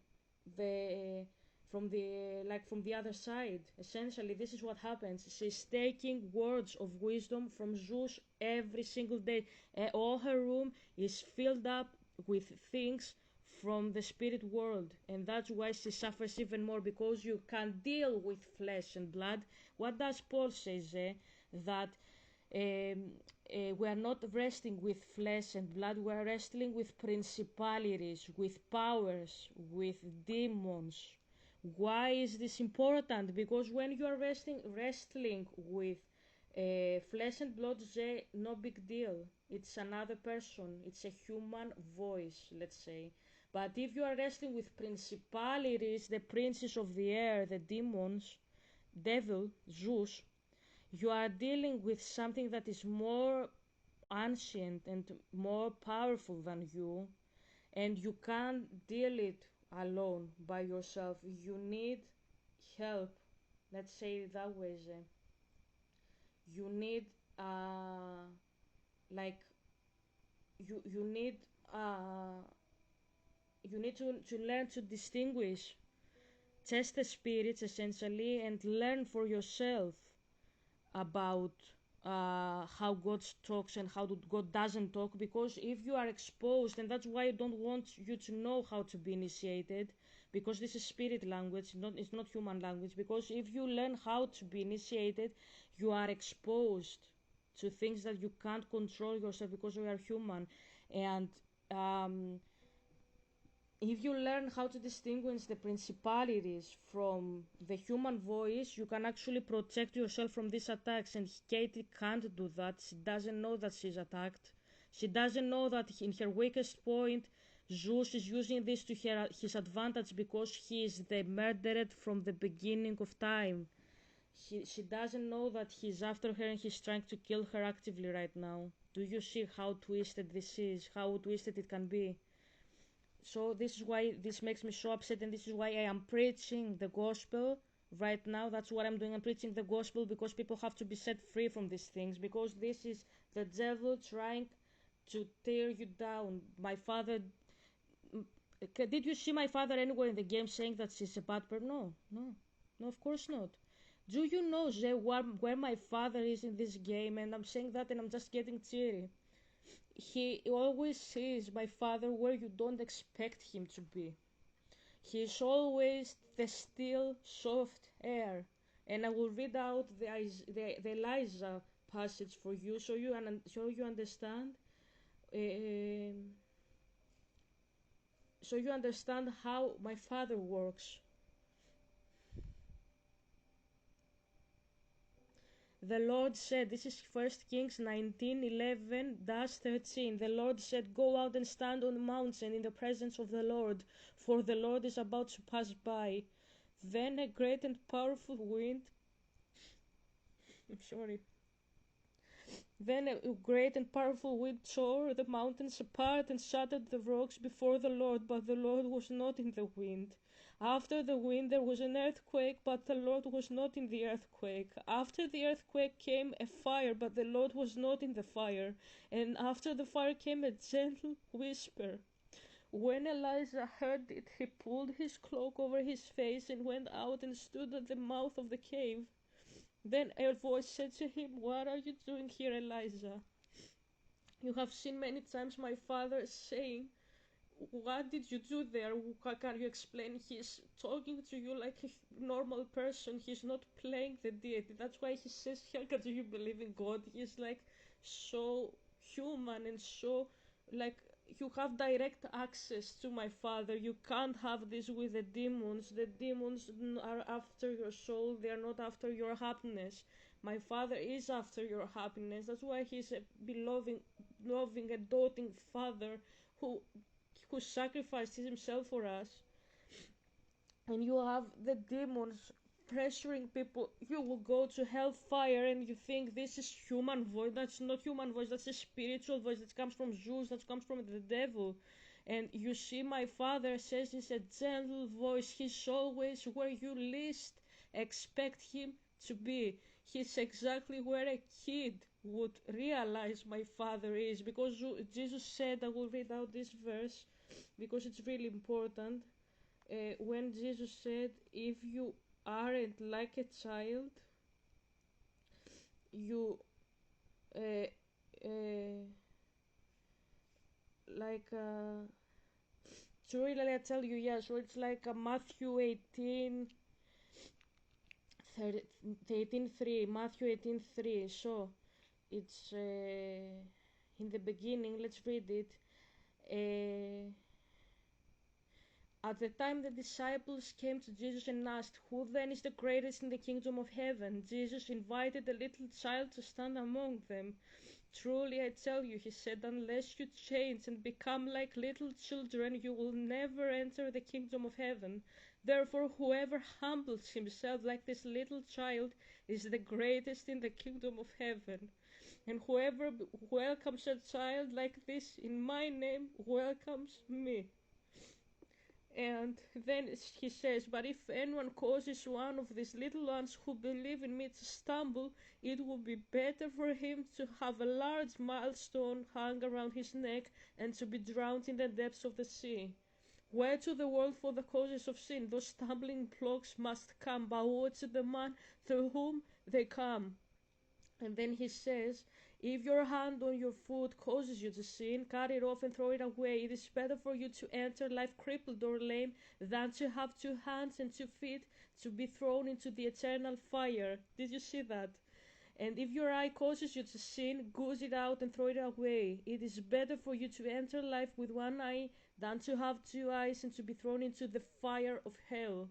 the from the other side. Essentially, this is what happens. She's taking words of wisdom from Zeus every single day. All her room is filled up with things from the spirit world, and that's why she suffers even more, because you can't deal with flesh and blood. What does Paul says? That we are not wrestling with flesh and blood, we are wrestling with principalities, with powers, with demons. Why is this important? Because when you are wrestling with flesh and blood, no big deal. It's another person. It's a human voice, let's say. But if you are wrestling with principalities, the princes of the air, the demons, devil, Zeus, you are dealing with something that is more ancient and more powerful than you, and you can't deal it alone by yourself. You need help. Let's say it that way. You need like you need uh you need to learn to distinguish, test the spirits essentially, and learn for yourself about how God talks and how God doesn't talk. Because if you are exposed, and that's why I don't want you to know how to be initiated, because this is spirit language, it's not human language. Because if you learn how to be initiated, you are exposed to things that you can't control yourself, because we are human. And if you learn how to distinguish the principalities from the human voice, you can actually protect yourself from these attacks. And Katie can't do that. She doesn't know that she's attacked. She doesn't know that in her weakest point, Zeus is using this to his advantage, because he is the murderer from the beginning of time. She doesn't know that he's after her and he's trying to kill her actively right now. Do you see how twisted this is? How twisted it can be? So this is why this makes me so upset, and this is why I am preaching the gospel right now. That's what I'm doing. I'm preaching the gospel, because people have to be set free from these things, because this is the devil trying to tear you down. My father, did you see my father anywhere in the game saying that she's a bad person? No, of course not. Do you know where my father is in this game? And I'm saying that and I'm just getting teary. He always sees my father where you don't expect him to be. He's always the still, soft air. And I will read out the Elijah passage for you, so you understand. So you understand how my father works. The Lord said, this is 1 Kings 19:11-13. The Lord said, go out and stand on the mountain in the presence of the Lord, for the Lord is about to pass by. Then a great and powerful wind, Then a great and powerful wind tore the mountains apart and shattered the rocks before the Lord, but the Lord was not in the wind. After the wind there was an earthquake, but the Lord was not in the earthquake. After the earthquake came a fire, but the Lord was not in the fire. And after the fire came a gentle whisper. When Elijah heard it, he pulled his cloak over his face and went out and stood at the mouth of the cave. Then a voice said to him, what are you doing here, Elijah? You have seen many times my father saying, what did you do there? Can you explain? He's talking to you like a normal person. He's not playing the deity. That's why he says, Helga, do you believe in God? He's like so human and so like you have direct access to my father. You can't have this with the demons. The demons are after your soul. They are not after your happiness. My father is after your happiness. That's why he's a loving and doting father who sacrificed himself for us. And you have the demons pressuring people. You will go to hellfire and you think this is human voice. That's not human voice. That's a spiritual voice that comes from Zeus, that comes from the devil. And you see, my father says it's a gentle voice. He's always where you least expect him to be. He's exactly where a kid would realize my father is, because Jesus said, I will read out this verse because it's really important. When Jesus said, if you aren't like a child, you like really, I tell you, yeah, so it's like Matthew 18, 18:3, Matthew 18:3. So it's in the beginning, let's read it. Uh, At the time the disciples came to Jesus and asked, "Who then is the greatest in the kingdom of heaven?" Jesus invited a little child to stand among them. "Truly I tell you," he said, "unless you change and become like little children, you will never enter the kingdom of heaven. Therefore, whoever humbles himself like this little child is the greatest in the kingdom of heaven. And whoever welcomes a child like this in my name welcomes me." And then he says, "But if anyone causes one of these little ones who believe in me to stumble, it will be better for him to have a large millstone hung around his neck and to be drowned in the depths of the sea. Woe to the world for the causes of sin. Those stumbling blocks must come, but woe to the man through whom they come." And then he says, "If your hand on your foot causes you to sin, cut it off and throw it away. It is better for you to enter life crippled or lame than to have 2 hands and 2 feet to be thrown into the eternal fire." Did you see that? "And if your eye causes you to sin, gouge it out and throw it away. It is better for you to enter life with one eye than to have 2 eyes and to be thrown into the fire of hell."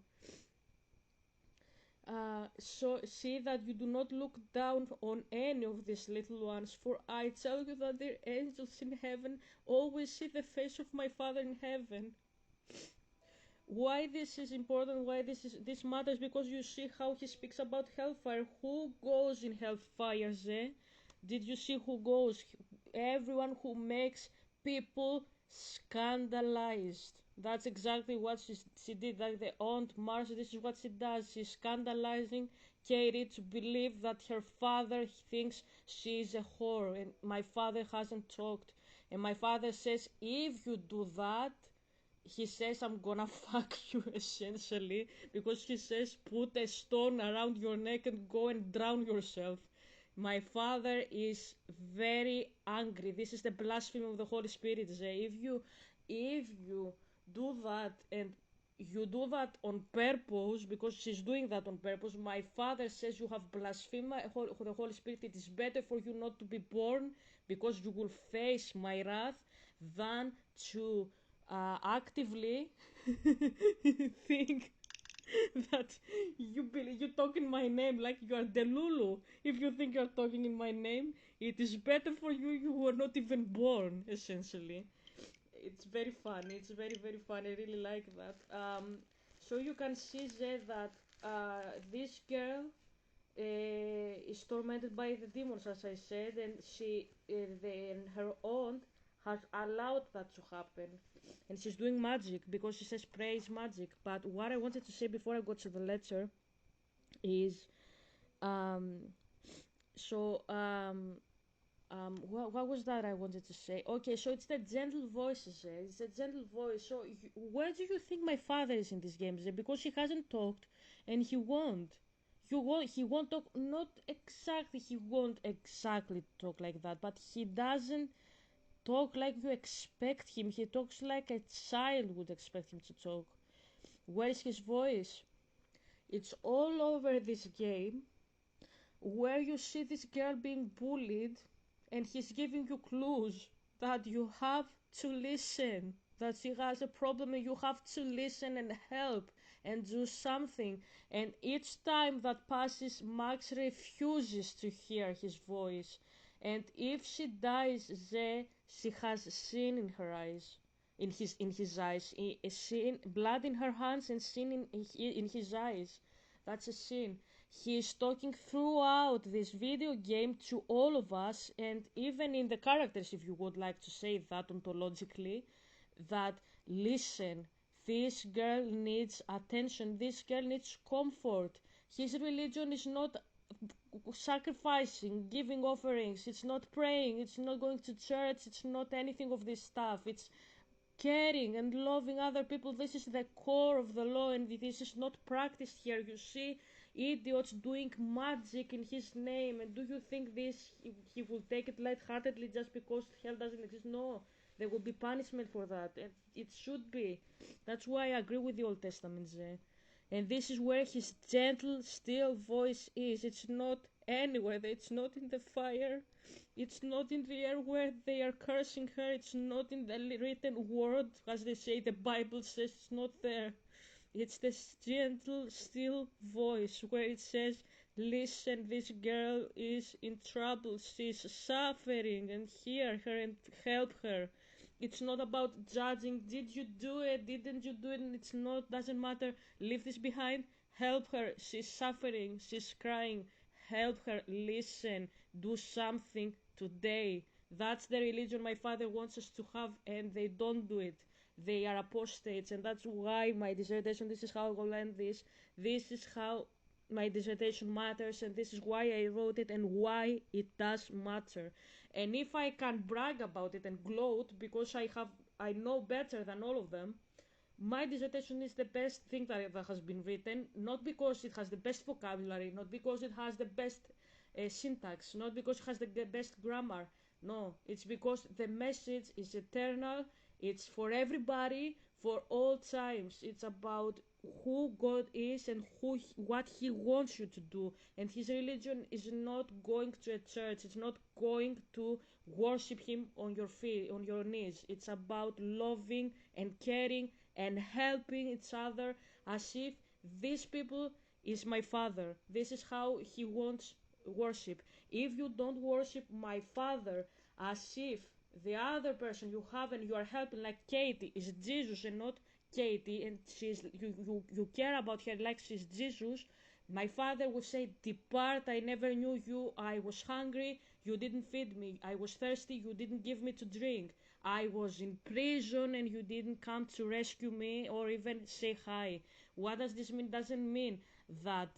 So see that you do not look down on any of these little ones, for I tell you that their angels in heaven always see the face of my Father in heaven. Why this is important, why this matters, because you see how he speaks about hellfire. Who goes in hellfire, Ze? Did you see who goes? Everyone who makes people scandalized. That's exactly what she did. Like the Aunt Marcia, this is what she does. She's scandalizing Katie to believe that her father thinks she's a whore and my father hasn't talked. And my father says, if you do that, he says, I'm gonna fuck you, essentially, because he says, put a stone around your neck and go and drown yourself. My father is very angry. This is the blasphemy of the Holy Spirit. If you do that, and you do that on purpose, because she's doing that on purpose, my father says you have blasphemed the Holy Spirit. It is better for you not to be born, because you will face my wrath, than to actively think that you talk in my name like you are Delulu. If you think you're talking in my name, it is better for you. You were not even born, essentially. It's very funny. It's very, very funny. I really like that. So you can see there that this girl is tormented by the demons, as I said, and her aunt has allowed that to happen, and she's doing magic because she says praise magic. But what I wanted to say before I go to the letter is, um, so what was that I wanted to say? Okay, so it's the gentle voices. It's a gentle voice. So where do you think my father is in this game? Because he hasn't talked, and he won't. He won't talk. Not exactly. He won't exactly talk like that, but he doesn't talk like you expect him. He talks like a child would expect him to talk. Where is his voice? It's all over this game, where you see this girl being bullied, and he's giving you clues that you have to listen, that she has a problem and you have to listen and help and do something. And each time that passes, Max refuses to hear his voice. And if she dies there, she has sin in her eyes, in his eyes, sin, blood in her hands and sin in his eyes. That's a sin. He is talking throughout this video game to all of us, and even in the characters, if you would like to say that ontologically, that listen, this girl needs attention, this girl needs comfort. His religion is not sacrificing, giving offerings, it's not praying, it's not going to church, it's not anything of this stuff. It's caring and loving other people. This is the core of the law, and this is not practiced here. You see idiots doing magic in his name, and do you think he will take it lightheartedly just because hell doesn't exist? No, There will be punishment for that, and it should be. That's why I agree with the Old Testament, and this is where his gentle, still voice is. It's not anywhere. It's not in the fire. It's not in the air where they are cursing her. It's not in the written word, as they say, the Bible says. It's not there. It's this gentle, still voice where it says, listen, this girl is in trouble. She's suffering, and hear her and help her. It's not about judging. Did you do it? Didn't you do it? And it's not, doesn't matter. Leave this behind. Help her. She's suffering. She's crying. Help her. Listen. Do something today. That's the religion my father wants us to have, and they don't do it. They are apostates, and that's why my dissertation, this is how I will end this. This is how my dissertation matters, and this is why I wrote it and why it does matter. And if I can brag about it and gloat because I know better than all of them, my dissertation is the best thing that has been written, not because it has the best vocabulary, not because it has the best syntax, not because it has the best grammar. No, it's because the message is eternal. It's for everybody, for all times. It's about who God is and what He wants you to do. And His religion is not going to a church. It's not going to worship Him on your feet, on your knees. It's about loving and caring and helping each other as if these people is my Father. This is how He wants worship. If you don't worship my Father as if the other person you have and you are helping, like Katie, is Jesus and not Katie, and you care about her like she's Jesus, my Father would say, depart, I never knew you. I was hungry, you didn't feed me. I was thirsty, you didn't give me to drink. I was in prison and you didn't come to rescue me or even say hi. What does this mean? Doesn't mean that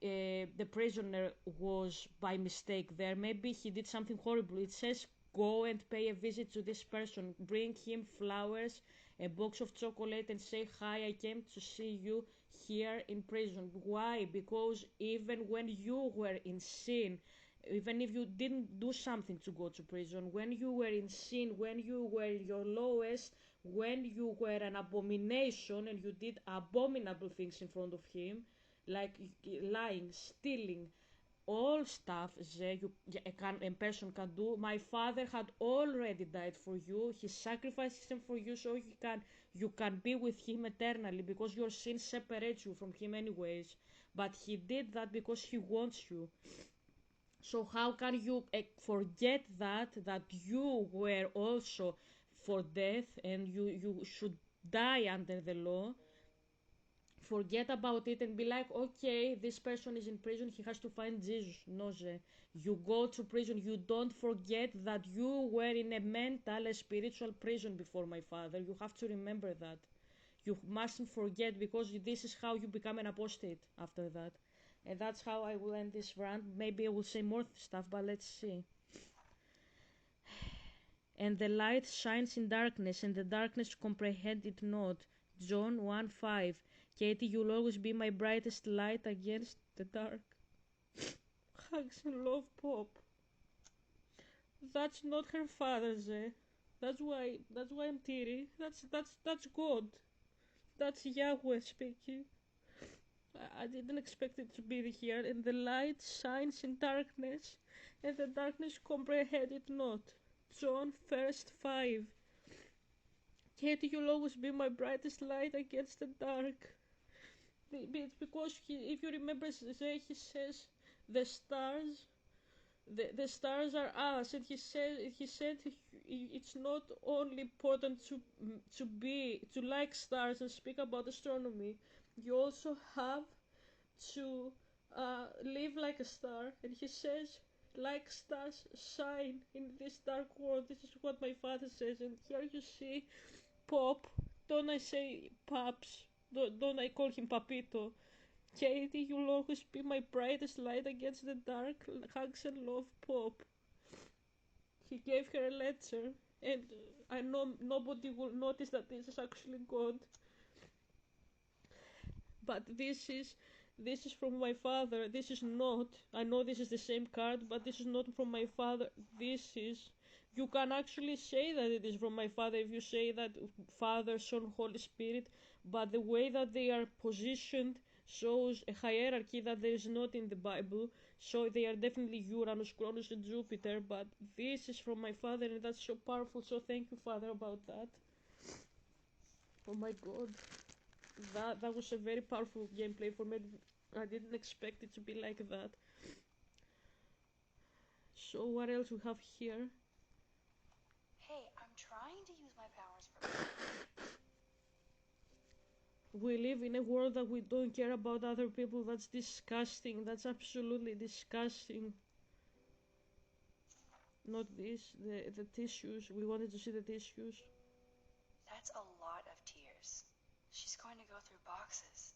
the prisoner was by mistake there. Maybe he did something horrible. It says go and pay a visit to this person, bring him flowers, a box of chocolate, and say hi, I came to see you here in prison. Why? Because even when you were in sin, even if you didn't do something to go to prison, when you were in sin, when you were your lowest, when you were an abomination and you did abominable things in front of him, like lying, stealing, all stuff a person can do. My Father had already died for you. He sacrificed him for you so you can be with him eternally, because your sin separates you from him anyways. But he did that because he wants you. So how can you forget that you were also for death and you should die under the law? Forget about it and be like, okay, this person is in prison, he has to find Jesus. No, you go to prison, you don't forget that you were in a mental, a spiritual prison before my Father. You have to remember that. You mustn't forget, because this is how you become an apostate after that. And that's how I will end this rant. Maybe I will say more stuff, but let's see. And the light shines in darkness, and the darkness comprehend it not. John 1:5. Katie, you'll always be my brightest light against the dark. Hugs and love, Pop. That's not her father, Zé. That's why I'm teary. That's God. That's Yahweh speaking. I didn't expect it to be here. And the light shines in darkness, and the darkness comprehend it not. John 1:5. Katie, you'll always be my brightest light against the dark. It's because if you remember, he says the stars, the stars are us, and he said it's not only important to like stars and speak about astronomy. You also have to live like a star, and he says, like stars shine in this dark world. This is what my Father says, and here you see Pop. Don't I say Paps? Don't I call him Papito? Katie, you'll always be my brightest light against the dark. Hugs and love, Pop. He gave her a letter, and I know nobody will notice that this is actually God. But this is from my Father. This is not. I know this is the same card, but this is not from my Father. This You can actually say that it is from my Father if you say that Father, Son, Holy Spirit, but the way that they are positioned shows a hierarchy that there is not in the Bible. So they are definitely Uranus, Cronus, and Jupiter, but this is from my Father, and that's so powerful. So thank you, Father, about that. Oh my God, that was a very powerful gameplay for me. I didn't expect it to be like that. So what else we have here? Hey, I'm trying to use my powers for good. We live in a world that we don't care about other people. That's disgusting. That's absolutely disgusting. Not this, the tissues. We wanted to see the tissues. That's a lot of tears. She's going to go through boxes.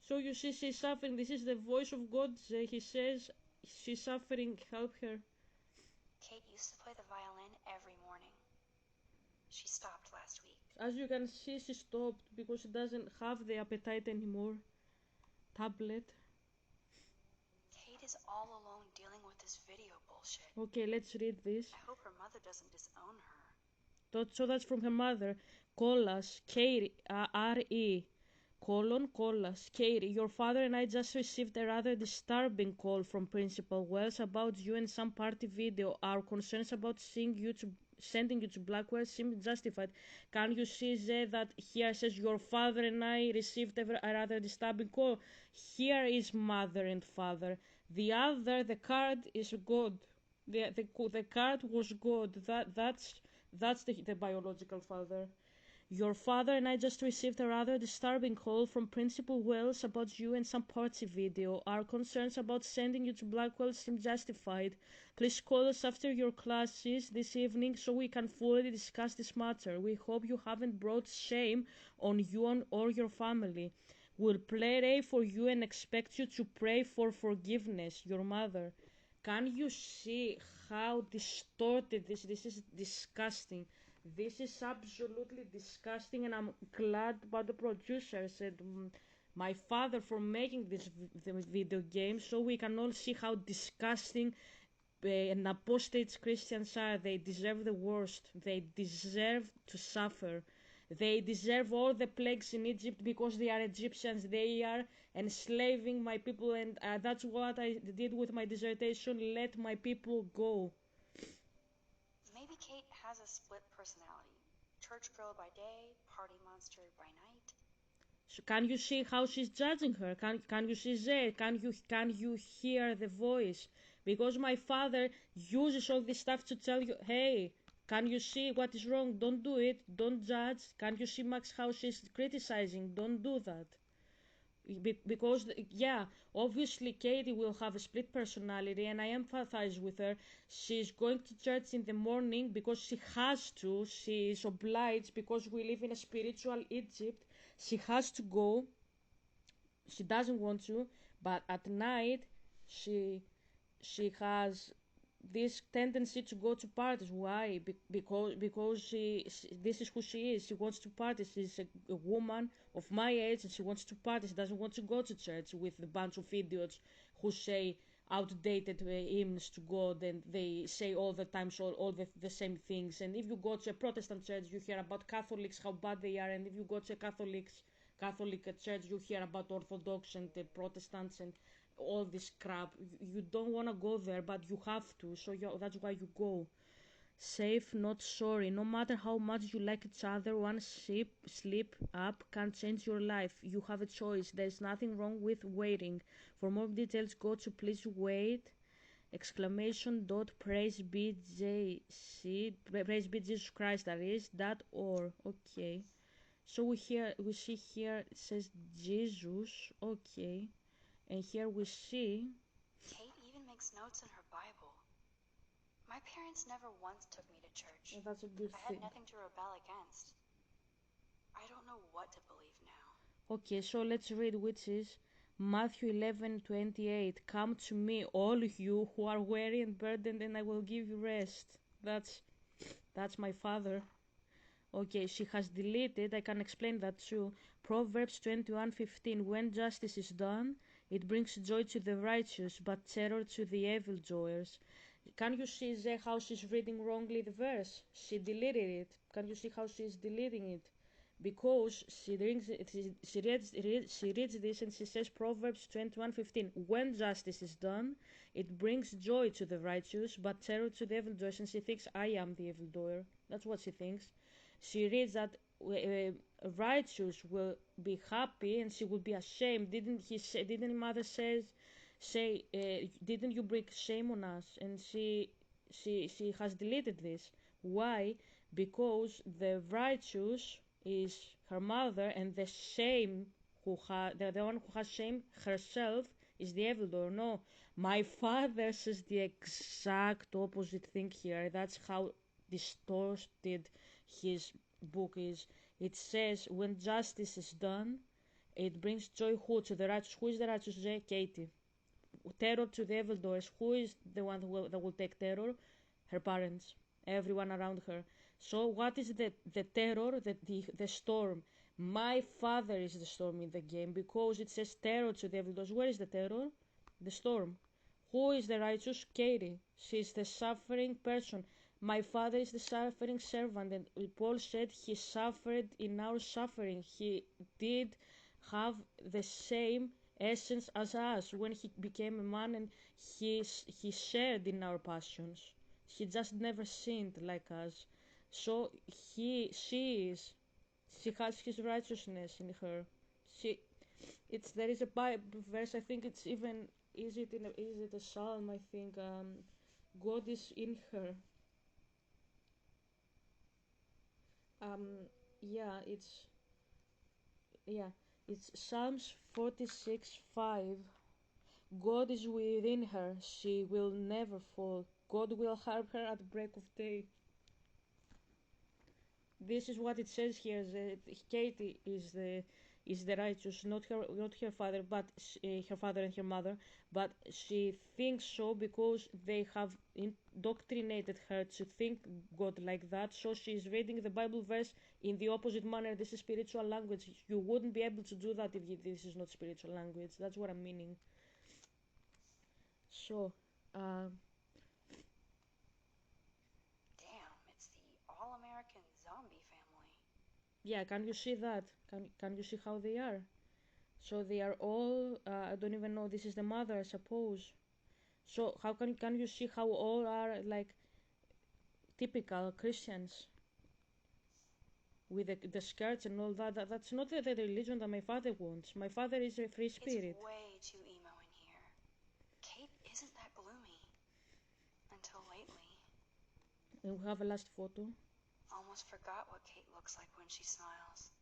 So you see, she's suffering. This is the voice of God. He says she's suffering. Help her. Kate used to play the violin every morning. She stopped last week. As you can see, she stopped because she doesn't have the appetite anymore. Tablet. Kate is all alone dealing with this video bullshit. Okay, let's read this. I hope her mother doesn't disown her. So that's from her mother. Colas, Katie, R-E, Colas, Katie, your father and I just received a rather disturbing call from Principal Wells about you and some party video. Our concerns about sending you to Blackwell seem justified. Can you see that here says your father and I received a rather disturbing call? Here is mother and father. The card is God. The card was God. That's the biological father. Your father and I just received a rather disturbing call from Principal Wells about you and some party video. Our concerns about sending you to Blackwell seem justified. Please call us after your classes this evening so we can fully discuss this matter. We hope you haven't brought shame on you or your family. We'll pray for you and expect you to pray for forgiveness. Your mother. Can you see how distorted this is? Disgusting. This is absolutely disgusting, and I'm glad about the producers and my father for making this video game so we can all see how disgusting and apostate Christians are. They deserve the worst. They deserve to suffer. They deserve all the plagues in Egypt because they are Egyptians. They are enslaving my people, and that's what I did with my dissertation. Let my people go. Maybe Kate has a split personality. Church girl by day, party monster by night. So can you see how she's judging her? Can you see that? Can you hear the voice? Because my father uses all this stuff to tell you, hey, can you see what is wrong? Don't do it. Don't judge. Can you see Max how she's criticizing? Don't do that. Because yeah, obviously Katie will have a split personality, and I empathize with her. She's going to church in the morning because she has to. She is obliged because we live in a spiritual Egypt. She has to go. She doesn't want to, but at night she has this tendency to go to parties. Why? Because this is who she is. She wants to party. She's a woman of my age, and she wants to party. She doesn't want to go to church with a bunch of idiots who say outdated hymns to God, and they say all the time all the same things. And if you go to a Protestant church, you hear about Catholics, how bad they are, and if you go to a Catholic church, you hear about Orthodox and the Protestants and all this crap. You don't want to go there, but you have to, so that's why you go. Safe, not sorry. No matter how much you like each other, one slip up can change your life. You have a choice. There's nothing wrong with waiting. For more details, go to please wait !praise be Jesus Christ, that is .org. Okay, so we see here it says Jesus. Okay, and here we see Kate even makes notes in her Bible. My parents never once took me to church. well, that's a good I thing. had nothing to rebel against. I don't know what to believe now. Okay, so let's read, which is Matthew 11:28. Come to me, all you who are weary and burdened, and I will give you rest. That's my father. Okay, she has deleted. I can explain that too. Proverbs 21:15. When justice is done, it brings joy to the righteous, but terror to the evildoers. Can you see how she's reading wrongly the verse? She deleted it. Can you see how she's deleting it? Because she reads this and she says Proverbs 21:15. When justice is done, it brings joy to the righteous, but terror to the evildoers. And she thinks I am the evildoer. That's what she thinks. She reads that righteous will be happy and she will be ashamed. Didn't mother say didn't you bring shame on us? And she has deleted this. Why? Because the righteous is her mother, and the shame the one who has shame herself is the evildoer. No, my father says the exact opposite thing here. That's how distorted his book is. It says when justice is done, it brings joy who to the righteous. Who is the righteous? Katie. Terror to the evildoers. Who is the one that will take terror? Her parents, everyone around her. So what is the terror? The storm. My father is the storm in the game because it says terror to the evildoers. Where is the terror? The storm. Who is the righteous? Katie. She is the suffering person. My father is the suffering servant, and Paul said he suffered in our suffering. He did have the same essence as us when he became a man, and he shared in our passions. He just never sinned like us. So she has his righteousness in her. There is a Bible verse. I think it's even is it a psalm? I think God is in her. Yeah, yeah, it's Psalms 46:5. God is within her, she will never fall. God will help her at break of day. This is what it says here. Katie is the righteous, not her father, but her father and her mother. But she thinks so because they have indoctrinated her to think God like that. So she is reading the Bible verse in the opposite manner. This is spiritual language. You wouldn't be able to do that if this is not spiritual language. That's what I'm meaning. So, damn, it's the all-American zombie family. yeah, can you see that? Can you see how they are? So they are all. I don't even know. This is the mother, I suppose. So how can you see how all are like typical Christians with the skirts and all that? That's not the religion that my father wants. My father is a free spirit. It's way too emo in here. Kate isn't that gloomy. Until lately. And we have a last photo. Almost forgot what Kate looks like when she smiles.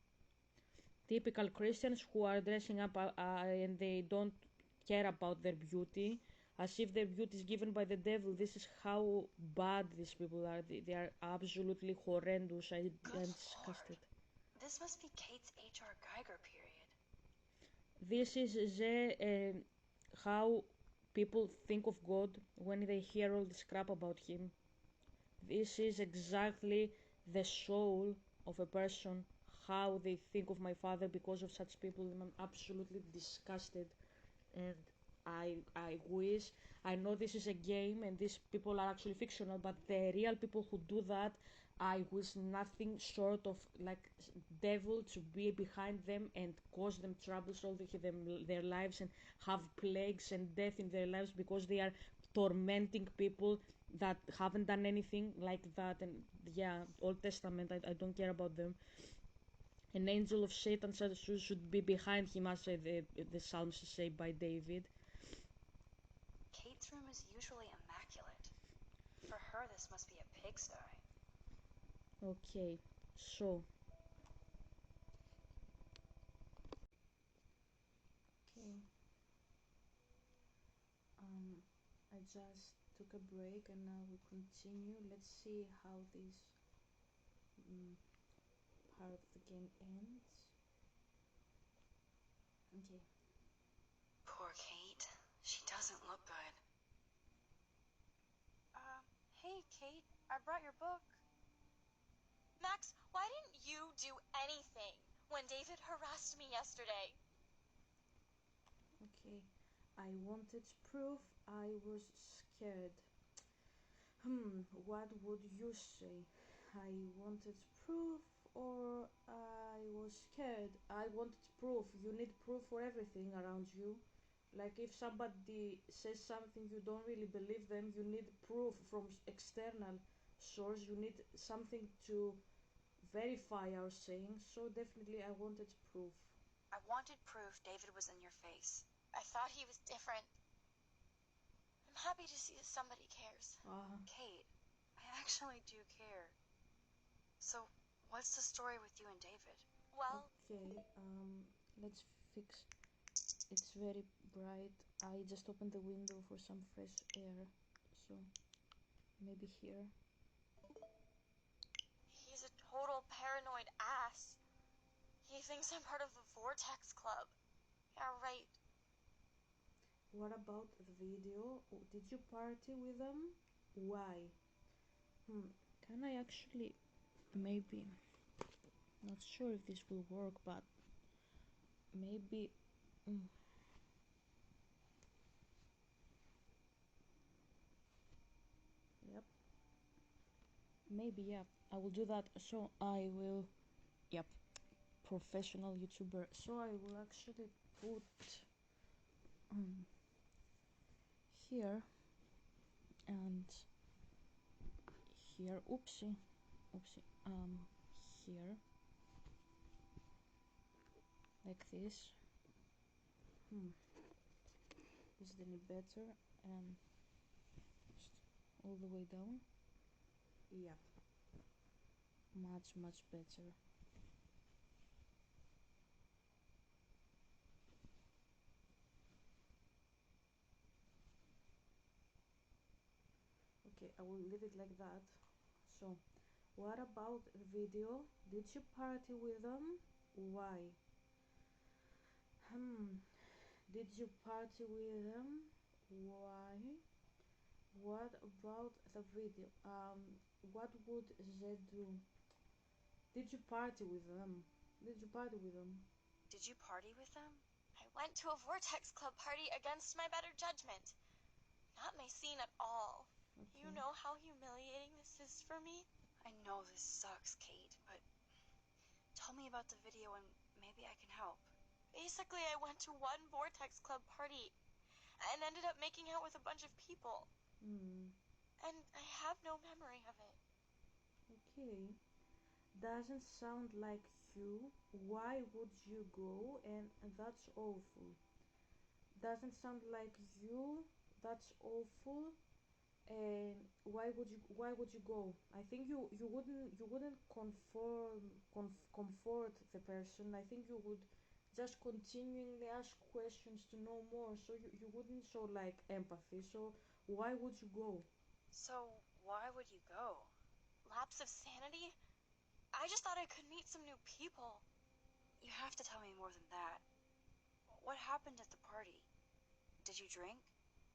Typical Christians who are dressing up and they don't care about their beauty, as if their beauty is given by the devil. This is how bad these people are. They are absolutely horrendous. I'm disgusted. This must be Kate's H.R. Geiger period. This is how people think of God when they hear all this crap about him. This is exactly the soul of a person, how they think of my father because of such people. I'm absolutely disgusted, and I wish, I know this is a game and these people are actually fictional, but the real people who do that, I wish nothing short of like devil to be behind them and cause them troubles all their lives and have plagues and death in their lives because they are tormenting people that haven't done anything like that. And yeah, Old Testament, I don't care about them. An angel of Satan should be behind him, as the Psalms say by David. Kate's room is usually immaculate. For her, this must be a pigsty. Okay, so. Okay. I just took a break and now we continue. Let's see how this part of the game ends. Okay. Poor Kate. She doesn't look good. Hey, Kate. I brought your book. Max, why didn't you do anything when David harassed me yesterday? Okay. I wanted proof. I was scared. What would you say? I wanted proof or I was scared? I wanted proof. You need proof for everything around you. Like if somebody says something you don't really believe them, you need proof from external source. You need something to verify our saying. So definitely I wanted proof. I wanted proof David was in your face. I thought he was different. I'm happy to see that somebody cares. Kate, I actually do care. So, what's the story with you and David? Well, okay, let's fix. It's very bright. I just opened the window for some fresh air. So maybe here. he's a total paranoid ass. He thinks I'm part of the Vortex Club. Yeah, right. What about the video? Did you party with them? Why? Can I actually... maybe... not sure if this will work, but... maybe... Yep. Maybe, yeah. I will do that. So I will... Yep. Professional YouTuber. So I will actually put... here... and... here. Oopsie. Here. Like this. Is it any better? And just all the way down. Yep. Much better. Okay, I will leave it like that. So, what about the video? Did you party with them? Why? Did you party with them? Why? What about the video? What would they do? Did you party with them? Did you party with them? Did you party with them? I went to a Vortex Club party against my better judgment. Not my scene at all. Okay. You know how humiliating this is for me? I know this sucks, Kate, but tell me about the video and maybe I can help. Basically, I went to one Vortex Club party and ended up making out with a bunch of people. And I have no memory of it. Okay. Doesn't sound like you. Why would you go? And that's awful. Doesn't sound like you. That's awful. And why would you go? I think you wouldn't comfort the person. I think you would just continually ask questions to know more, so you wouldn't show like empathy. So why would you go? So, why would you go? Lapse of sanity? I just thought I could meet some new people. You have to tell me more than that. What happened at the party? Did you drink?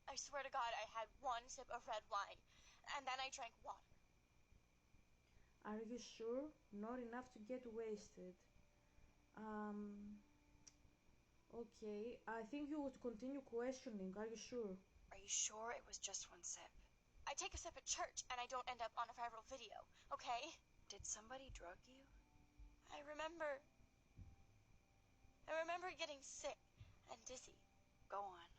I swear to God, I had one sip of red wine, and then I drank water. Are you sure? Not enough to get wasted. Okay, I think you would continue questioning. Are you sure? Are you sure it was just one sip? I take a sip at church and I don't end up on a viral video, okay? Did somebody drug you? I remember getting sick and dizzy. Go on.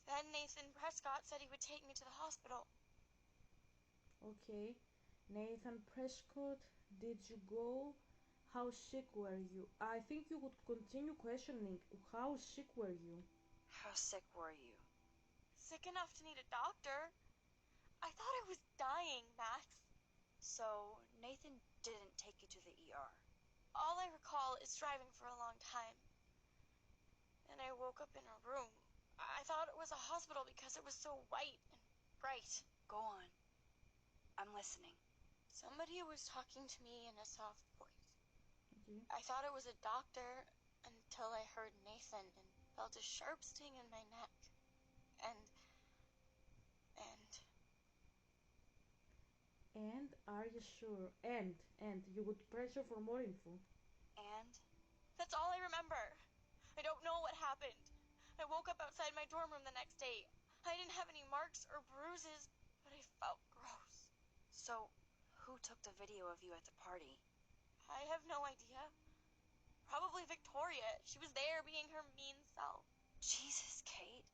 Then Nathan Prescott said he would take me to the hospital. Okay. Nathan Prescott, did you go? How sick were you? I think you would continue questioning. How sick were you? How sick were you? Sick enough to need a doctor. I thought I was dying, Max. So, Nathan didn't take you to the ER? All I recall is driving for a long time. Then I woke up in a room. I thought it was a hospital because it was so white and bright. Go on. I'm listening. Somebody was talking to me in a soft voice. Okay. I thought it was a doctor until I heard Nathan and felt a sharp sting in my neck. And are you sure? And you would pressure for more info. And? That's all I remember. I don't know what happened. I woke up outside my dorm room the next day. I didn't have any marks or bruises, but I felt gross. So, who took the video of you at the party? I have no idea. Probably Victoria. She was there being her mean self. Jesus, Kate.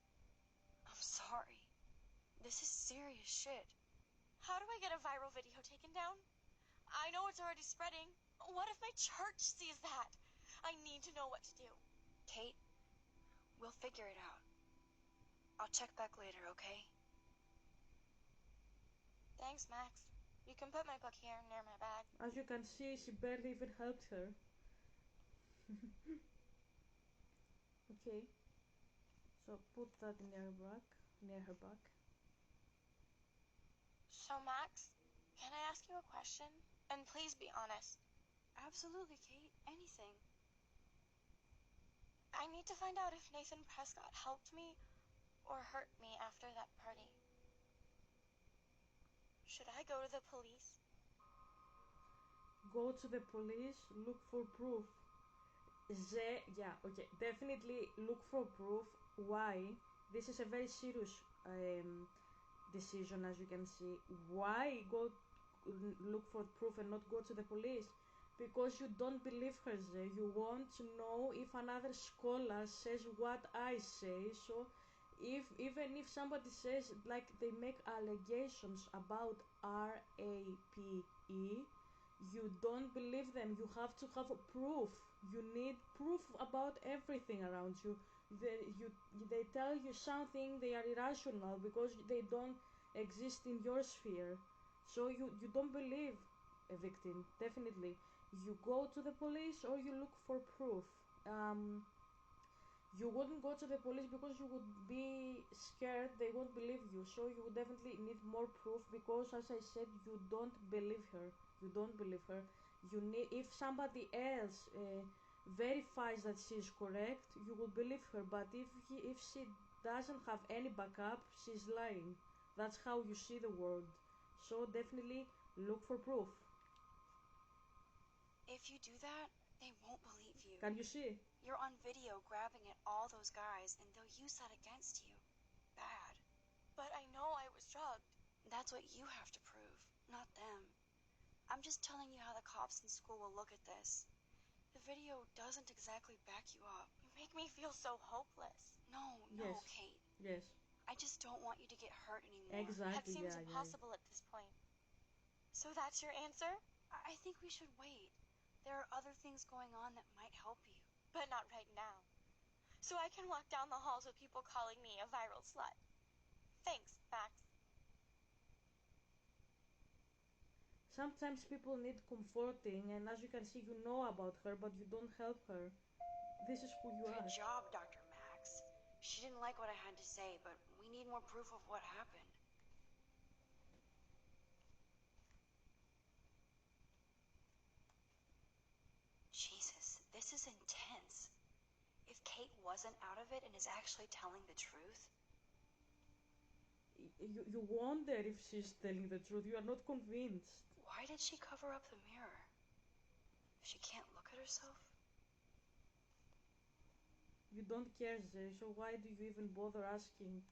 I'm sorry. This is serious shit. How do I get a viral video taken down? I know it's already spreading. What if my church sees that? I need to know what to do. Kate, we'll figure it out. I'll check back later, okay? Thanks, Max. You can put my book here near my bag. As you can see, she barely even helped her. Okay, so put that near her back. So, Max, can I ask you a question? And please be honest. Absolutely, Kate. Anything. I need to find out if Nathan Prescott helped me or hurt me after that party. Should I go to the police? Go to the police, look for proof. Yeah, okay, definitely look for proof. Why? This is a very serious decision, as you can see. Why go look for proof and not go to the police? Because you don't believe her, Zay. You want to know if another scholar says what I say. So even if somebody says, like, they make allegations about RAPE, you don't believe them. You have to have proof. You need proof about everything around you. They tell you something, they are irrational because they don't exist in your sphere. So you don't believe a victim, definitely. You go to the police or you look for proof. You wouldn't go to the police because you would be scared they won't believe you. So you would definitely need more proof because, as I said, you don't believe her. You don't believe her. You need, if somebody else verifies that she is correct, you will believe her. But if she doesn't have any backup, she's lying. That's how you see the world. So definitely look for proof. If you do that, they won't believe you. Can you see? You're on video grabbing at all those guys, and they'll use that against you. Bad. But I know I was drugged. That's what you have to prove, not them. I'm just telling you how the cops in school will look at this. The video doesn't exactly back you up. You make me feel so hopeless. No, Yes. Kate. Yes. I just don't want you to get hurt anymore. Exactly. That seems impossible at this point. So that's your answer? I think we should wait. There are other things going on that might help you. But not right now. So I can walk down the halls with people calling me a viral slut. Thanks, Max. Sometimes people need comforting, and as you can see, you know about her, but you don't help her. This is who you are. Good job, Dr. Max. She didn't like what I had to say, but we need more proof of what happened. Jesus, this is intense. If Kate wasn't out of it and is actually telling the truth... You wonder if she's telling the truth. You are not convinced. Why did she cover up the mirror? She can't look at herself? You don't care, Zay, so why do you even bother asking?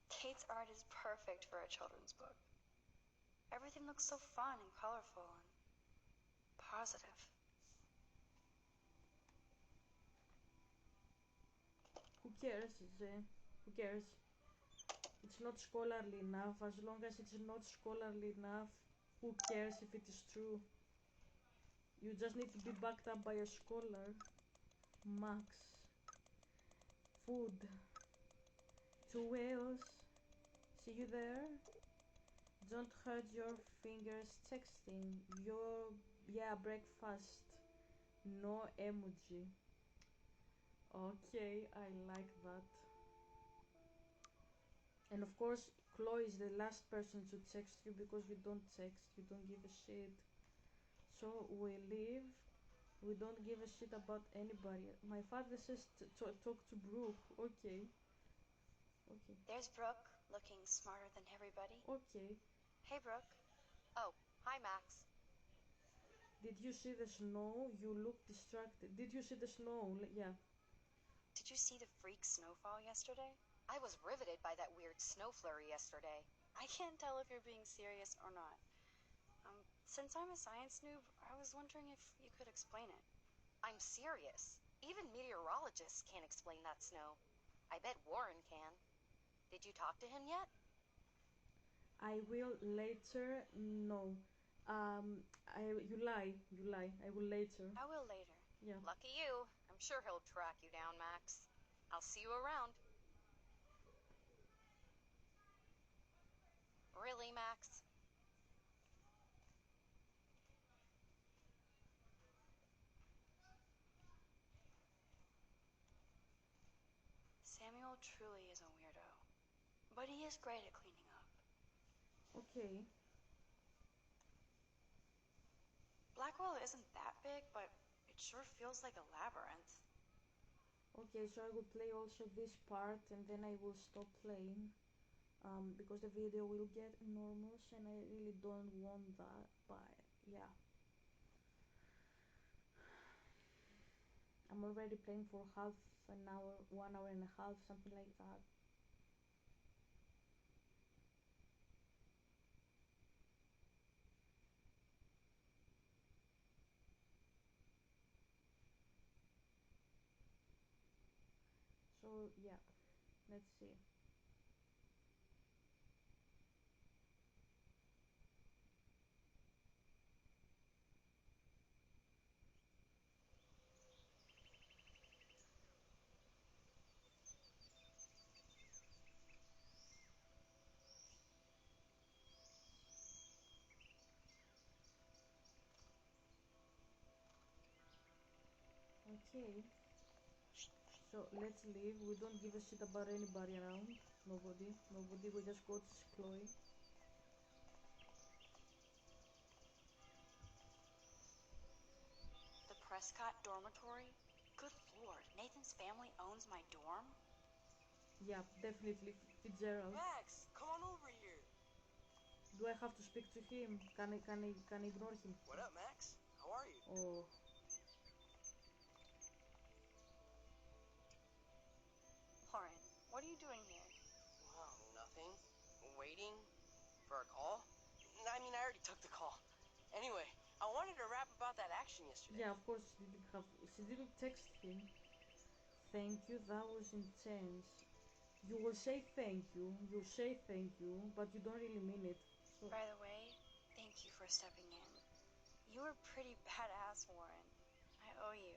Kate's art is perfect for a children's book. Everything looks so fun and colorful and positive. Who cares, Zay? Who cares? It's not scholarly enough. As long as it's not scholarly enough, who cares if it is true? You just need to be backed up by a scholar. Max. Food. 2 whales. See you there? Don't hurt your fingers texting. Yeah, breakfast. No emoji. Okay, I like that. And of course, Chloe is the last person to text you because you don't text, you don't give a shit. So we leave. We don't give a shit about anybody. My father says to talk to Brooke. Okay. Okay. There's Brooke, looking smarter than everybody. Okay. Hey, Brooke. Oh, hi, Max. Did you see the snow? You look distracted. Did you see the snow? Yeah. Did you see the freak snowfall yesterday? I was riveted by that weird snow flurry yesterday. I can't tell if you're being serious or not. Since I'm a science noob, I was wondering if you could explain it. I'm serious. Even meteorologists can't explain that snow. I bet Warren can. Did you talk to him yet? I will later. No. You lie. You lie. I will later. I will later. Yeah. Lucky you. I'm sure he'll track you down, Max. I'll see you around. Really, Max? Samuel truly is a weirdo, but he is great at cleaning up. Okay. Blackwell isn't that big, but it sure feels like a labyrinth. Okay, so I will play also this part and then I will stop playing. Because the video will get enormous and I really don't want that, but yeah. I'm already playing for half an hour, 1 hour and a half, something like that. So yeah, let's see. Okay, so let's leave. We don't give a shit about anybody around. Nobody, we just go to Chloe. The Prescott dormitory? Good lord, Nathan's family owns my dorm? Yeah, definitely Fitzgerald. Max, come on over here. Do I have to speak to him? Can I ignore him? What up, Max? How are you? Oh. Lauren, what are you doing here? Well, nothing. Waiting for a call? I mean, I already took the call. Anyway, I wanted to rap about that action yesterday. Yeah, of course she didn't text him. Thank you, that was intense. You will say thank you say thank you, but you don't really mean it. So By the way, thank you for stepping in. You were pretty badass, Warren. I owe you.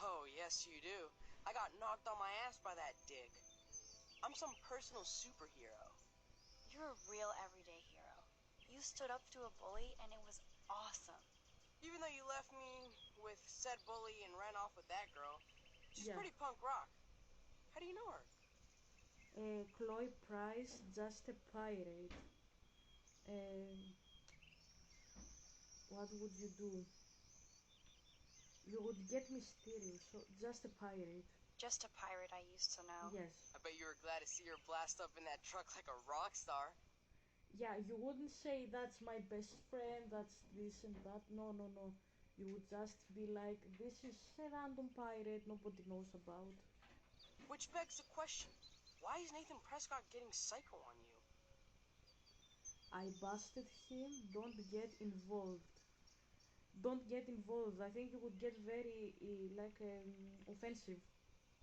Oh, yes, you do. I got knocked on my ass by that dick. I'm some personal superhero. You're a real everyday hero. You stood up to a bully, and it was awesome. Even though you left me with said bully and ran off with that girl, she's yeah. pretty punk rock. How do you know her? Chloe Price, just a pirate. What would you do? You would get me still, so just a pirate. Just a pirate I used to know. Yes. I bet you were glad to see her blast up in that truck like a rock star. Yeah, you wouldn't say that's my best friend, that's this and that. No. You would just be like, this is a random pirate nobody knows about. Which begs the question, why is Nathan Prescott getting psycho on you? I busted him, don't get involved. Don't get involved. I think you would get very, offensive.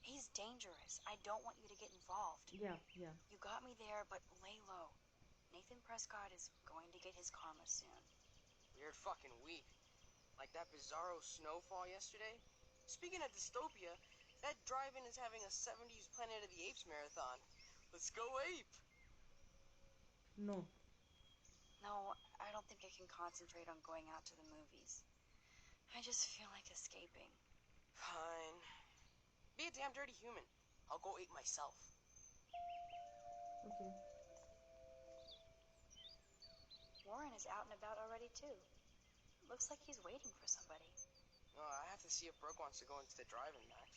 He's dangerous. I don't want you to get involved. Yeah. You got me there, but lay low. Nathan Prescott is going to get his karma soon. Weird fucking week. Like that bizarro snowfall yesterday. Speaking of dystopia, that drive-in is having a 70s Planet of the Apes marathon. Let's go ape! No. No, I don't think I can concentrate on going out to the movies. I just feel like escaping. Fine. Be a damn dirty human. I'll go ape myself. Okay. Warren is out and about already, too. Looks like he's waiting for somebody. Oh, I have to see if Brooke wants to go into the drive-in, Max.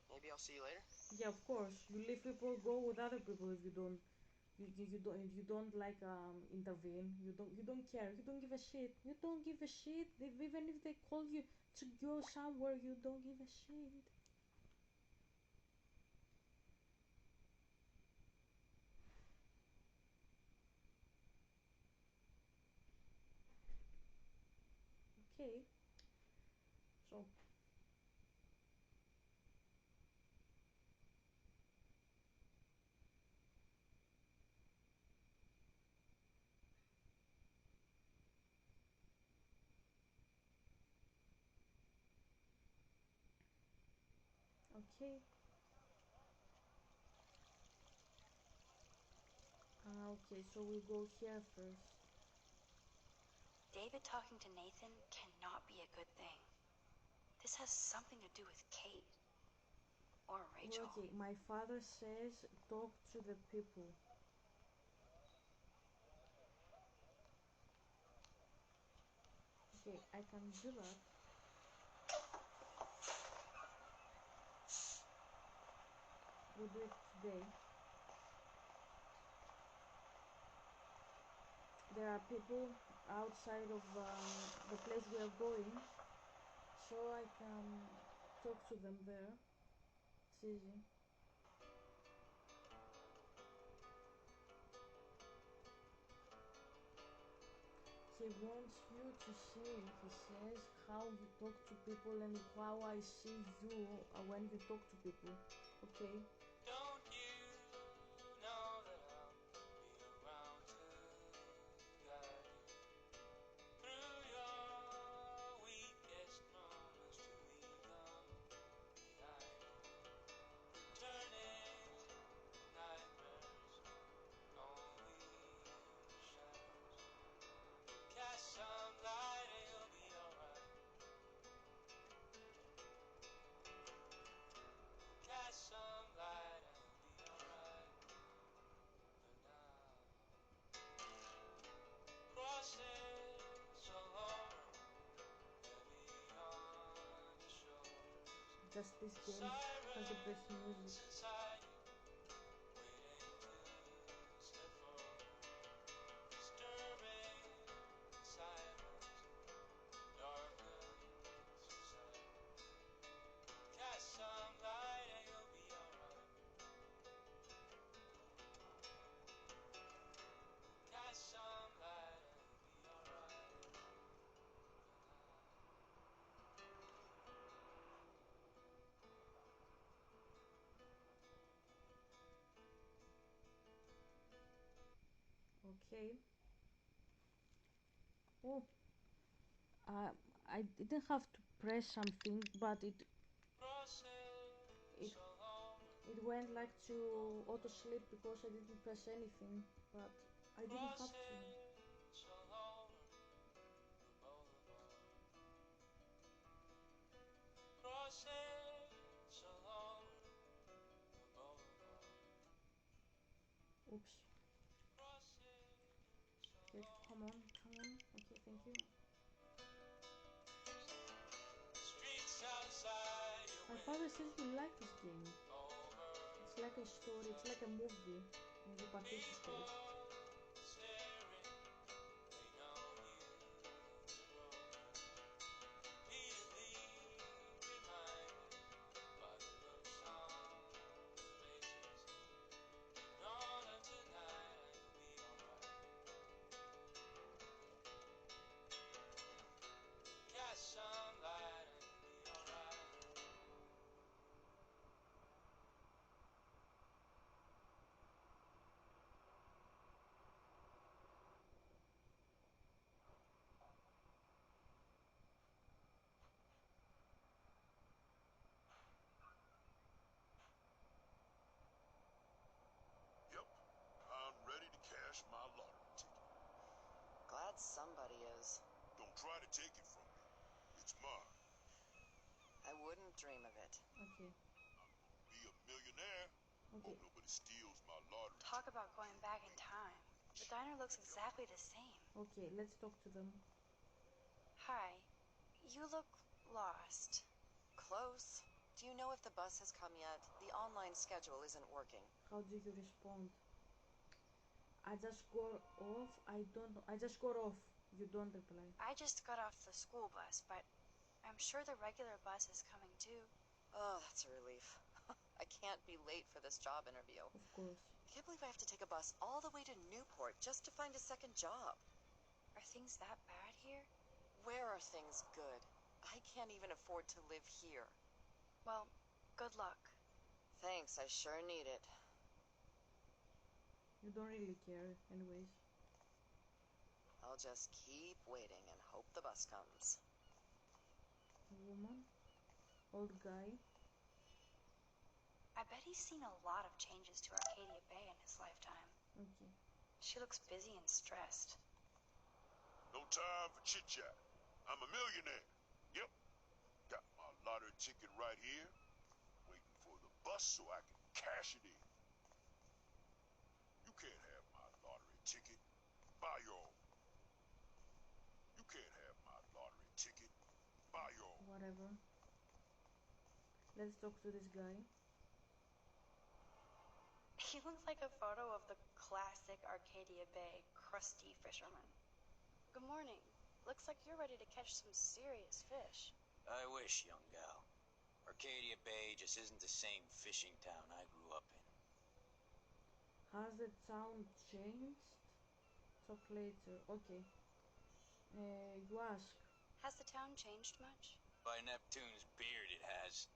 Maybe I'll see you later. Yeah, of course. You leave people, go with other people if you don't. You don't like intervene. You don't care. You don't give a shit. You don't give a shit. Even if they call you to go somewhere, you don't give a shit. Okay. So okay. Okay, so we'll go here first. David talking to Nathan cannot be a good thing. This has something to do with Kate. Or Rachel. Okay, my father says talk to the people. Okay, I can do that. We'll do it today. There are people outside of the place we are going, so I can talk to them there. It's easy. He wants you to see, he says, how you talk to people and how I see you when you talk to people. Okay? Don't you know that I'll be around to guide you through your weakest moments to leave them behind you, turning nightmares only to shadows. Cast some light and you'll be alright. Cast some light and you'll be alright. For now, crosses alone, heavy on your shoulders. Just this game has the best music. Sirens inside you, waiting to step forward. Disturbing silence, darkens your sight. Cast some light and you'll be alright. Cast some light and you'll be alright. Okay. Oh, uh, I didn't have to press something, but it Crosses alone, it went like to auto sleep because I didn't press anything, but I didn't have to. crosses alone, the boulevard. Crosses alone, the boulevard. Oops. Crosses Okay, alone. come on, come on. Okay, thank you. Streets outside your My father window, says you like this game. over It's like a story, it's like a movie, and you participate. people staring. They know you've been broken, repeatedly reminded by the looks on their faces. Know that tonight you'll be alright. Cast some light and you'll be alright. Yep, I'm ready to cash my lottery ticket. Glad somebody is. Don't try to take it from me. It's mine. I wouldn't dream of it. Okay, I'm gonna be a millionaire. okay. Hope nobody steals my lottery Talk ticket. about going back in time. The diner looks exactly the same. Okay, let's talk to them. Hi. You look lost. Close. Do you know if the bus has come yet? The online schedule isn't working. How do you respond? I just got off. I don't know. I just got off. You don't reply. I just got off the school bus, but I'm sure the regular bus is coming too. Oh, that's a relief. I can't be late for this job interview. Of course. I can't believe I have to take a bus all the way to Newport just to find a second job. Are things that bad here? Where are things good? I can't even afford to live here. Well, good luck. Thanks, I sure need it. You don't really care, anyways. I'll just keep waiting and hope the bus comes. Woman? Old guy? I bet he's seen a lot of changes to Arcadia Bay in his lifetime. Okay. She looks busy and stressed. No time for chit-chat. I'm a millionaire. Yep. Got my lottery ticket right here. Waiting for the bus so I can cash it in. You can't have my lottery ticket. Buy your own. You can't have my lottery ticket. Buy your own. Whatever. Let's talk to this guy. He looks like a photo of the classic Arcadia Bay crusty fisherman. Good morning. Looks like you're ready to catch some serious fish. I wish, young gal. Arcadia Bay just isn't the same fishing town I grew up in. Has the town changed? Talk later. Okay. You ask. Has the town changed much? By Neptune's beard, it has.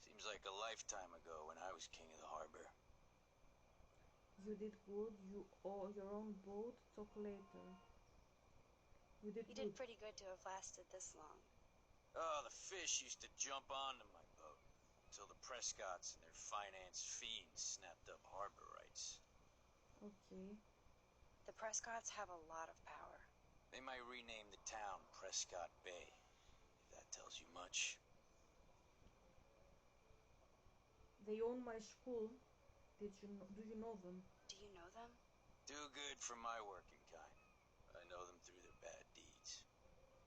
Seems like a lifetime ago when I was king of the harbor. You did good. You own your own boat. Talk later. You did You good. did pretty good to have lasted this long. Oh, the fish used to jump onto my boat until the Prescotts and their finance fiends snapped up harbor rights. Okay. The Prescotts have a lot of power. They might rename the town Prescott Bay, if that tells you much. They own my school. Do you know them? Do you know them? Do good for my working kind. I know them through their bad deeds.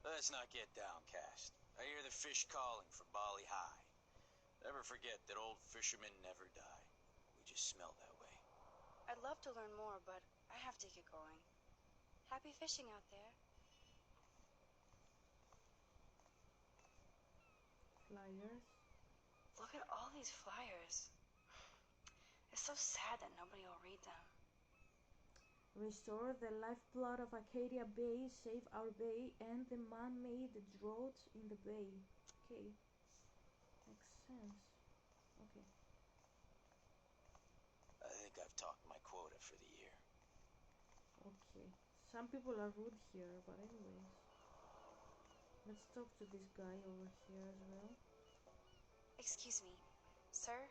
Let's not get downcast. I hear the fish calling for Bali High. Never forget that old fishermen never die. We just smell that way. I'd love to learn more, but I have to get going. Happy fishing out there. Flyers. Look at all these flyers. It's so sad that nobody will read them. Restore the lifeblood of Arcadia Bay, save our bay, and the man-made drought in the bay. Okay. Makes sense. Okay. I think I've talked my quota for the year. Okay. Some people are rude here, but anyways. Let's talk to this guy over here as well. Excuse me, sir?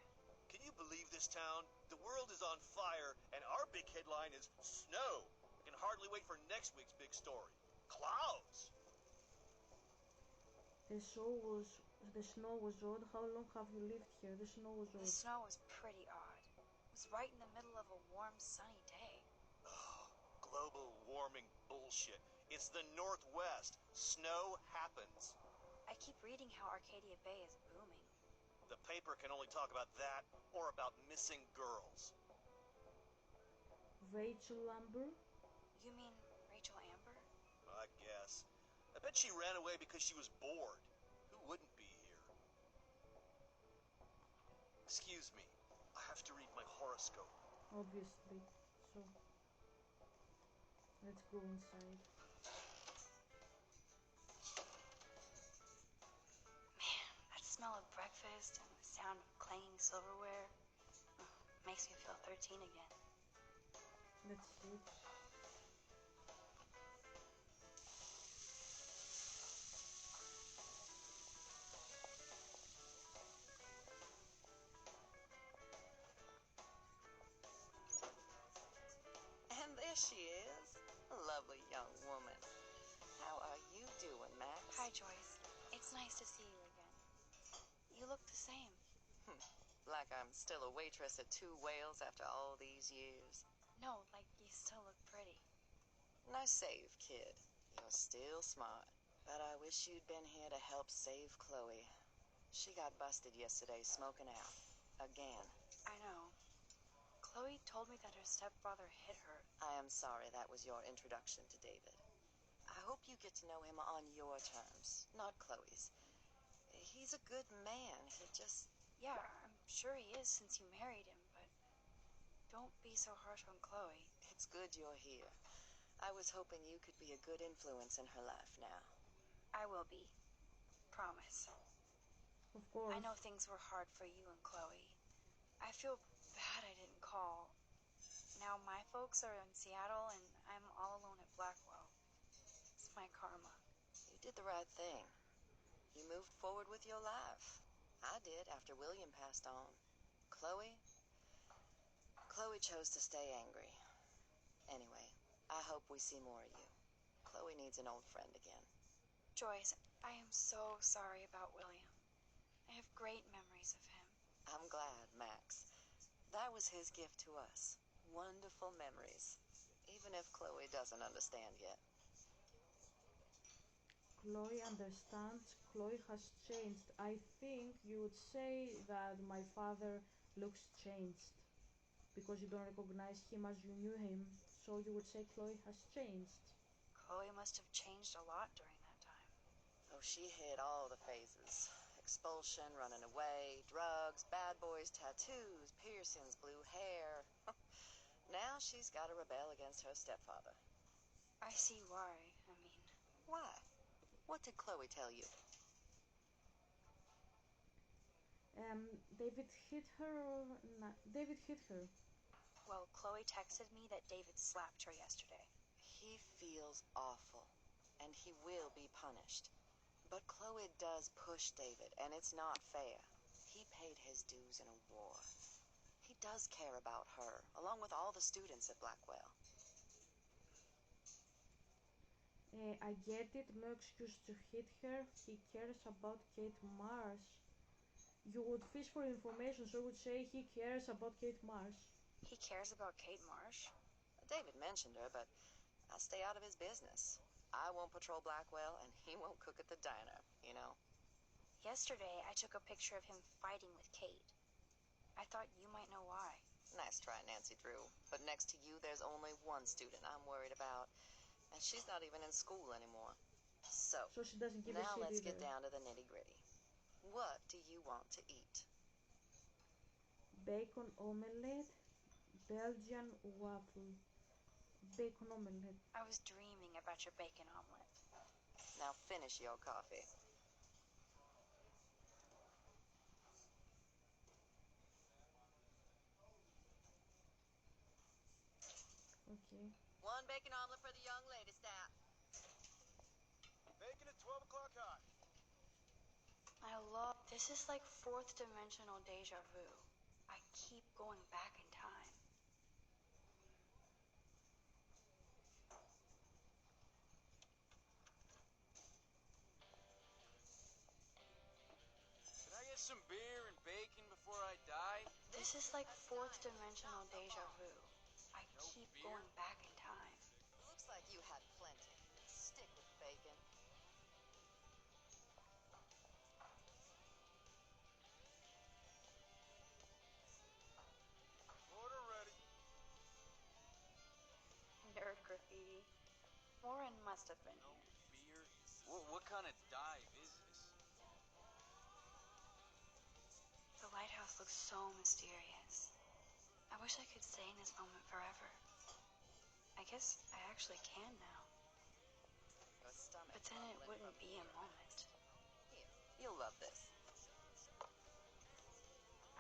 Can you believe this town? The world is on fire, and our big headline is snow. I can hardly wait for next week's big story. Clouds! The snow was odd. How long have you lived here? The snow was odd. The snow was pretty odd. It was right in the middle of a warm, sunny day. Oh, global warming bullshit. It's the Northwest. Snow happens. I keep reading how Arcadia Bay is booming. The paper can only talk about that or about missing girls. Rachel Amber? You mean Rachel Amber? I guess. I bet she ran away because she was bored. Who wouldn't be here? Excuse me. I have to read my horoscope. Obviously. So, let's go inside. Man, that smell of breakfast and the sound of clanging silverware makes me feel 13 again. Let's sit. And there she is. A lovely young woman. How are you doing, Max? Hi, Joyce. It's nice to see you again. You look the same. Like I'm still a waitress at Two Whales after all these years. No, like you still look pretty. Nice save, kid. You're still smart. But I wish you'd been here to help save Chloe. She got busted yesterday smoking out. Again. I know. Chloe told me that her stepfather hit her. I am sorry that was your introduction to David. I hope you get to know him on your terms, not Chloe's. He's a good man. He just... Yeah, I'm sure he is since you married him, but don't be so harsh on Chloe. It's good you're here. I was hoping you could be a good influence in her life now. I will be. Promise. Of course. I know things were hard for you and Chloe. I feel bad I didn't call. Now my folks are in Seattle and I'm all alone at Blackwell. It's my karma. You did the right thing. You moved forward with your life. I did after William passed on. Chloe chose to stay angry. Anyway, I hope we see more of you. Chloe needs an old friend again. Joyce, I am so sorry about William. I have great memories of him. I'm glad, Max. That was his gift to us. Wonderful memories. Even if Chloe doesn't understand yet. Chloe understands. Chloe has changed. I think you would say that my father looks changed because you don't recognize him as you knew him. So you would say Chloe has changed. Chloe must have changed a lot during that time. Oh, she hit all the phases. Expulsion, running away, drugs, bad boys, tattoos, piercings, blue hair. Now she's got to rebel against her stepfather. I see why. Why? What did Chloe tell you? David hit her or not? David hit her. Well, Chloe texted me that David slapped her yesterday. He feels awful, and he will be punished. But Chloe does push David, and it's not fair. He paid his dues in a war. He does care about her, along with all the students at Blackwell. I get it, no excuse to hit her. He cares about Kate Marsh. You would fish for information, so I would say he cares about Kate Marsh. He cares about Kate Marsh? David mentioned her, but I'll stay out of his business. I won't patrol Blackwell, and he won't cook at the diner, you know? Yesterday, I took a picture of him fighting with Kate. I thought you might know why. Nice try, Nancy Drew. But next to you, there's only one student I'm worried about, and she's not even in school anymore. So she doesn't give now a shit let's either. get down to the nitty-gritty. What do you want to eat? Bacon omelette, Belgian waffle. Bacon omelette. I was dreaming about your bacon omelet. Now finish your coffee. Okay. One bacon omelet for the young lady, staff. Bacon at 12 o'clock hot. I love... This is like fourth dimensional deja vu. I keep going back in time. Can I get some beer and bacon before I die? This is like fourth dimensional deja vu. I keep going back in time. Looks like you had plenty. Stick with the bacon. Order ready. Nerd graffiti. Warren must have been No here. beer? What kind of dive is this? The lighthouse looks so mysterious. I wish I could stay in this moment forever. I guess I actually can now. Your stomach. But then it wouldn't be a moment. Here, you'll love this.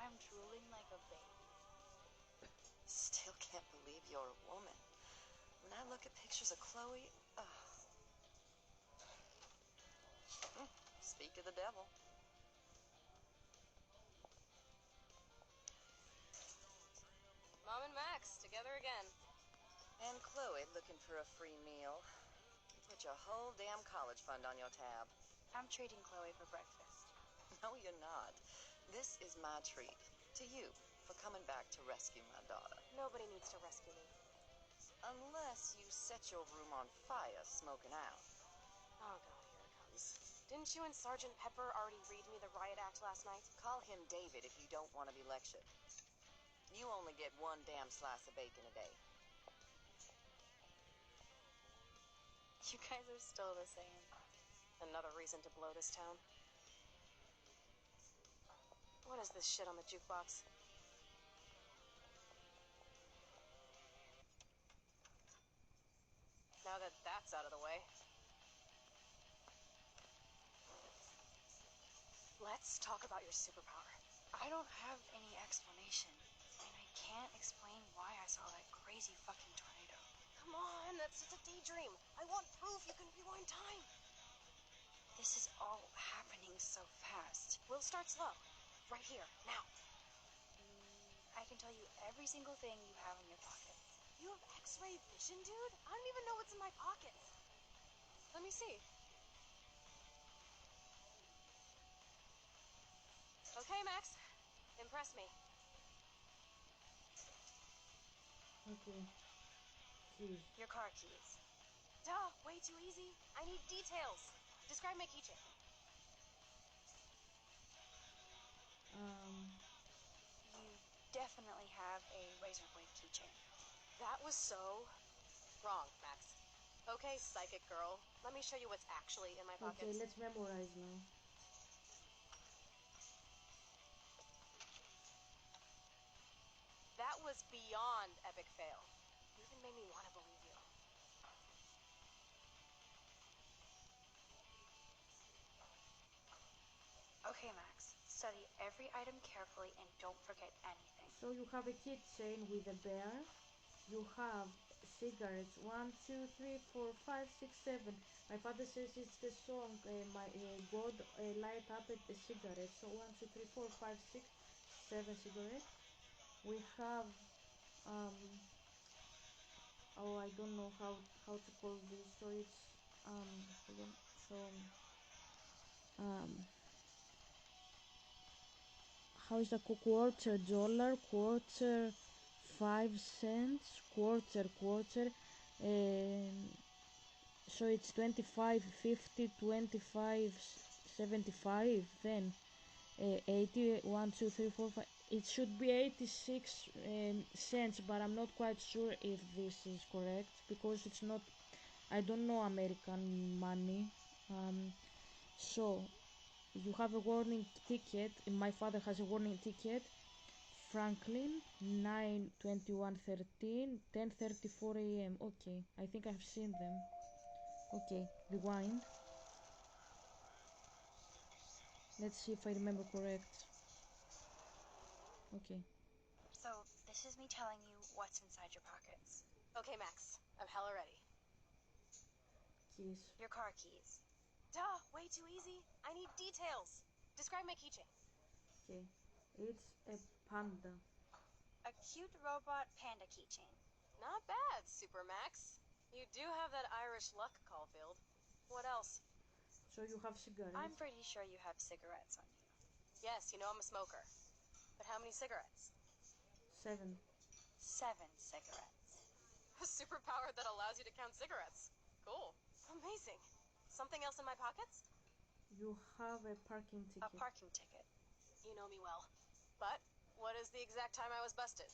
I'm drooling like a baby. Still can't believe you're a woman. When I look at pictures of Chloe, speak of the devil. Mom and Max, together again. And Chloe looking for a free meal. You put your whole damn college fund on your tab. I'm treating Chloe for breakfast. No, you're not. This is my treat. To you, for coming back to rescue my daughter. Nobody needs to rescue me. Unless you set your room on fire smoking out. Oh god, here it comes. Didn't you and Sergeant Pepper already read me the riot act last night? Call him David if you don't want to be lectured. You only get one damn slice of bacon a day. You guys are still the same. Another reason to blow this town. What is this shit on the jukebox? Now that that's out of the way. Let's talk about your superpower. I don't have any explanation, and I can't explain why I saw that crazy fucking tornado. Come on, that's just a daydream. I want proof you can rewind time. This is all happening so fast. We'll start slow. Right here, now. I can tell you every single thing you have in your pockets. You have X-ray vision, dude? I don't even know what's in my pockets. Let me see. Okay, Max. Impress me. Okay. Keys. Your car keys. Duh, way too easy. I need details. Describe my keychain. You definitely have a razor blade keychain. That was so wrong, Max. Okay, psychic girl. Let me show you what's actually in my pockets. Okay, let's memorize now. That was beyond epic fail. You even made me want to believe you. Okay, Max. Study every item carefully and don't forget anything. So you have a keychain with a bear. You have cigarettes. 1, 2, 3, 4, 5, 6, 7. My father says it's the song. My God light up at the cigarettes. So 1, 2, 3, 4, 5, 6, 7 cigarettes. We have oh, I don't know how to call this. So it's hold on. So how is the quarter dollar, quarter 5 cents, quarter, so it's 25, 50, 25, 75, then 80, 1, 2, 3, 4, 5, it should be 86 cents, but I'm not quite sure if this is correct, because it's not, I don't know American money. So you have a warning ticket. My father has a warning ticket. Franklin 9/21/13 10:34 a.m. Okay, I think I've seen them. Okay, rewind. Let's see if I remember correct. Okay. So this is me telling you what's inside your pockets. Okay, Max. I'm hella ready. Keys. Your car keys. Duh, way too easy. I need details. Describe my keychain. Okay, it's a panda. A cute robot panda keychain. Not bad, Super Max. You do have that Irish luck, Caulfield. What else? So you have cigarettes. I'm pretty sure you have cigarettes on you. Yes, you know I'm a smoker. But how many cigarettes? 7. 7 cigarettes. A superpower that allows you to count cigarettes. Cool. Amazing. Something else in my pockets? You have a parking ticket. A parking ticket. You know me well. But what is the exact time I was busted?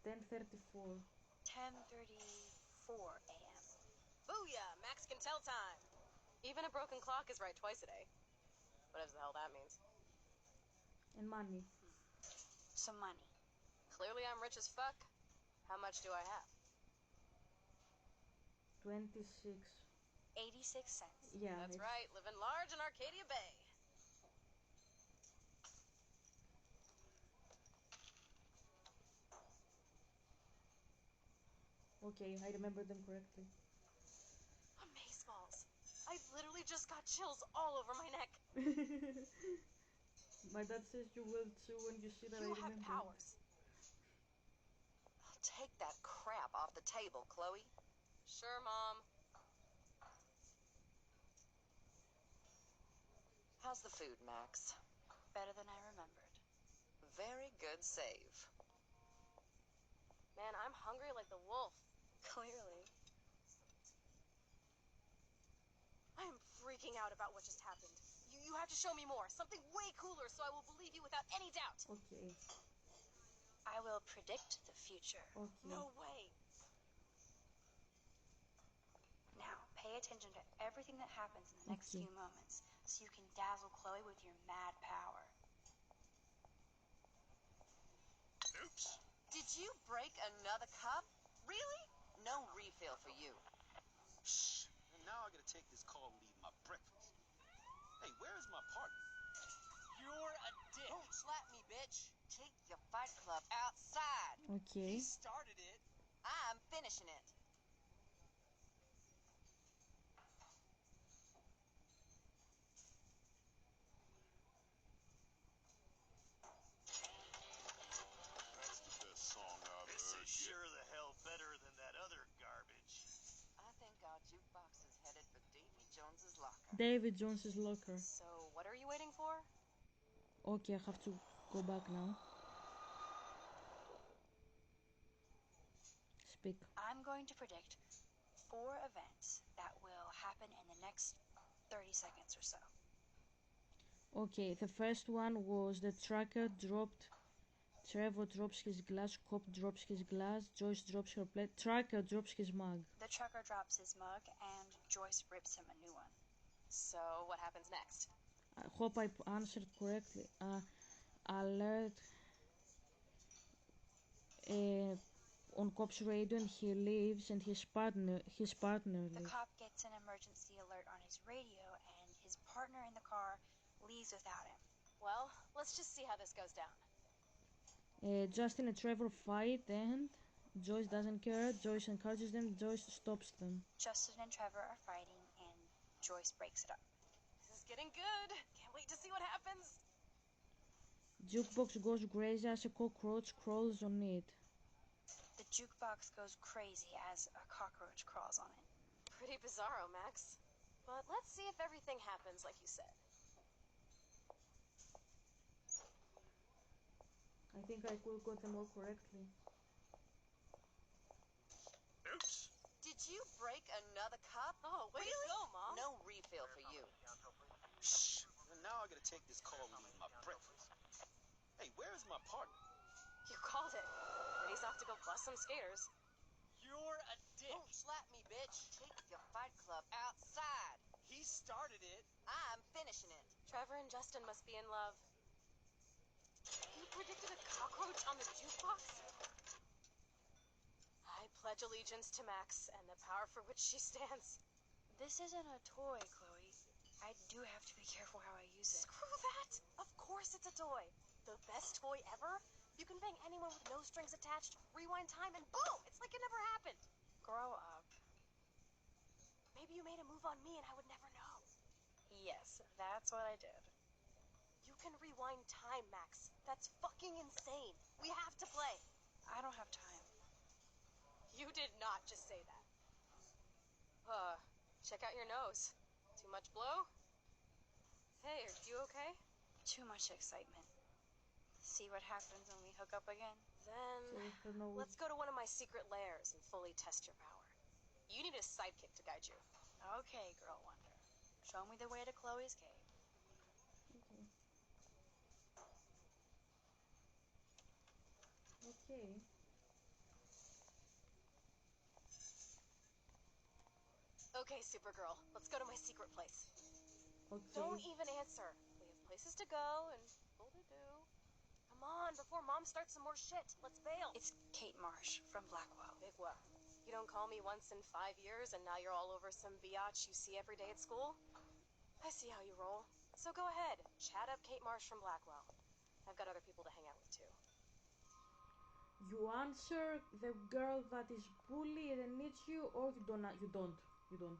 10:34. 10:34 a.m. Booyah! Max can tell time. Even a broken clock is right twice a day. Whatever the hell that means. And money. Some money. Clearly I'm rich as fuck. How much do I have? 26. 86 cents. Yeah. That's right. Living large in Arcadia Bay. Okay, I remember them correctly. Amazeballs. I literally just got chills all over my neck. My dad says you will too when you see that I You have remember. powers. Take that crap off the table, Chloe. Sure, Mom. How's the food, Max? Better than I remembered. Very good save. Man, I'm hungry like the wolf. Clearly. I am freaking out about what just happened. You have to show me more. Something way cooler so I will believe you without any doubt. Okay. I will predict the future. Okay. No way. Now, pay attention to everything that happens in the next few moments so you can dazzle Chloe with your mad power. Oops. Did you break another cup? Really? No refill for you. Shh. And now I gotta take this call and leave my breakfast. Hey, where is my partner? bitch. Take your fight club outside. Okay. He started it. I'm finishing it. That's the best song I've This heard is yet. sure the hell better than that other garbage. I think our jukebox is headed for Davy Jones's locker. David Jones's locker. So, what are you waiting for? Okay, I have to go back now. Speak. I'm going to predict 4 events that will happen in the next 30 seconds or so. Okay, the first one was the tracker dropped. Trevor drops his glass, Cop drops his glass, Joyce drops her plate, Tracker drops his mug. The trucker drops his mug, and Joyce rips him a new one. So, what happens next? I hope I answered correctly. Alert on Cop's radio, and he leaves, and his partner The leaves. cop gets an emergency alert on his radio, and his partner in the car leaves without him. Well, let's just see how this goes down. Justin and Trevor fight, and Joyce doesn't care. Joyce encourages them, Joyce stops them. Justin and Trevor are fighting, and Joyce breaks it up. This is getting good. Can't wait to see what happens. Jukebox goes crazy as a cockroach crawls on it. The jukebox goes crazy as a cockroach crawls on it. Pretty bizarro, Max. But let's see if everything happens like you said. I think I could got them all correctly. Oops. Did you break another cup? Oh, way to go, Mom. No refill for you. Shh. And now I gotta take this call and leave my breakfast. Hey, where is my partner? You called it. And he's off to go bust some skaters. You're a dick. Don't slap me, bitch. Take your fight club outside. He started it. I'm finishing it. Trevor and Justin must be in love. You predicted a cockroach on the jukebox? I pledge allegiance to Max and the power for which she stands. This isn't a toy, Chloe. I do have to be careful how I use it. Screw that! Of course it's a toy. The best toy ever? You can bang anyone with no strings attached, rewind time, and boom! It's like it never happened. Grow up. Maybe you made a move on me and I would never know. Yes, that's what I did. You can rewind time, Max. That's fucking insane. We have to play. I don't have time. You did not just say that. Check out your nose. Too much blow? Hey, are you okay? Too much excitement. See what happens when we hook up again? Then, So, no, let's go to one of my secret lairs and fully test your power. You need a sidekick to guide you. Okay, Girl Wonder. Show me the way to Chloe's cave. Okay. Okay. Okay, Supergirl, let's go to my secret place. Okay. Don't even answer. We have places to go and people to do. Come on, before Mom starts some more shit. Let's bail. It's Kate Marsh from Blackwell. Big what? You don't call me once in 5 years and now you're all over some biatch you see every day at school? I see how you roll. So go ahead, chat up Kate Marsh from Blackwell. I've got other people to hang out with too. You answer the girl that is bullied and needs you, or you don't. You don't.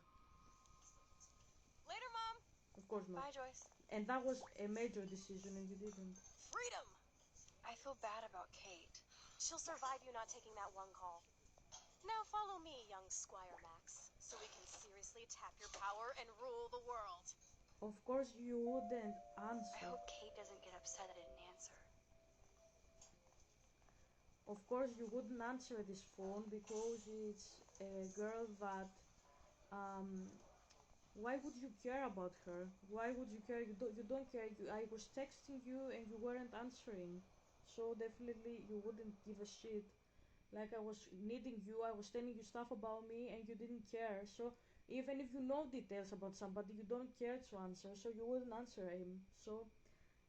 Later, Mom. Of course not. Bye, Joyce. And that was a major decision, and you didn't. Freedom. I feel bad about Kate. She'll survive you not taking that one call. Now follow me, young Squire Max, so we can seriously tap your power and rule the world. Of course you wouldn't I answer. hope Kate doesn't get upset I didn't answer. Of course you wouldn't answer this phone because it's a girl that why would you care about her? Why would you care? You don't care. I was texting you and you weren't answering. So definitely you wouldn't give a shit. Like I was needing you, I was telling you stuff about me and you didn't care. So even if you know details about somebody, you don't care to answer. So you wouldn't answer him. So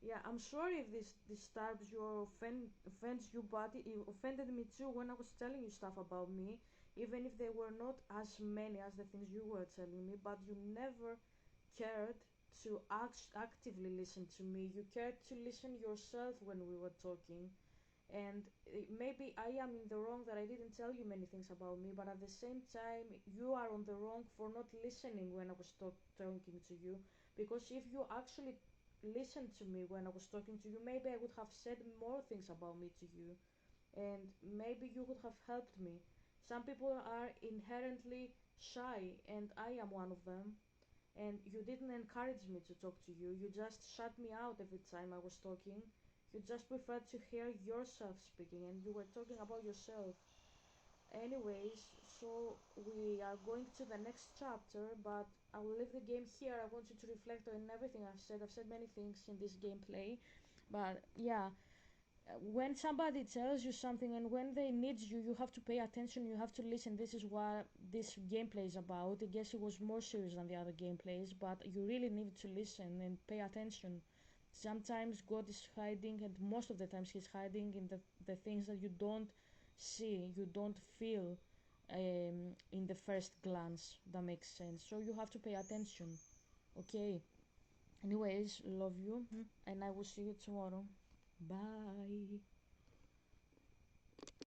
yeah, I'm sorry if this disturbs you or offends you, but it offended me too when I was telling you stuff about me, even if they were not as many as the things you were telling me, but you never cared to actively listen to me. You cared to listen yourself when we were talking. And maybe I am in the wrong that I didn't tell you many things about me, but at the same time, you are on the wrong for not listening when I was talking to you. Because if you actually listened to me when I was talking to you, maybe I would have said more things about me to you, and maybe you would have helped me. Some people are inherently shy, and I am one of them. And you didn't encourage me to talk to you. You just shut me out every time I was talking. You just preferred to hear yourself speaking, and you were talking about yourself. Anyways, so we are going to the next chapter, but I will leave the game here. I want you to reflect on everything I've said. I've said many things in this gameplay, but yeah, when somebody tells you something and when they need you, you have to pay attention, you have to listen. This is what this gameplay is about. I guess it was more serious than the other gameplays, but you really need to listen and pay attention. Sometimes God is hiding, and most of the times He's hiding in the things that you don't see, you don't feel in the first glance. That makes sense. So you have to pay attention. Okay. Anyways, love you, and I will see you tomorrow. Bye.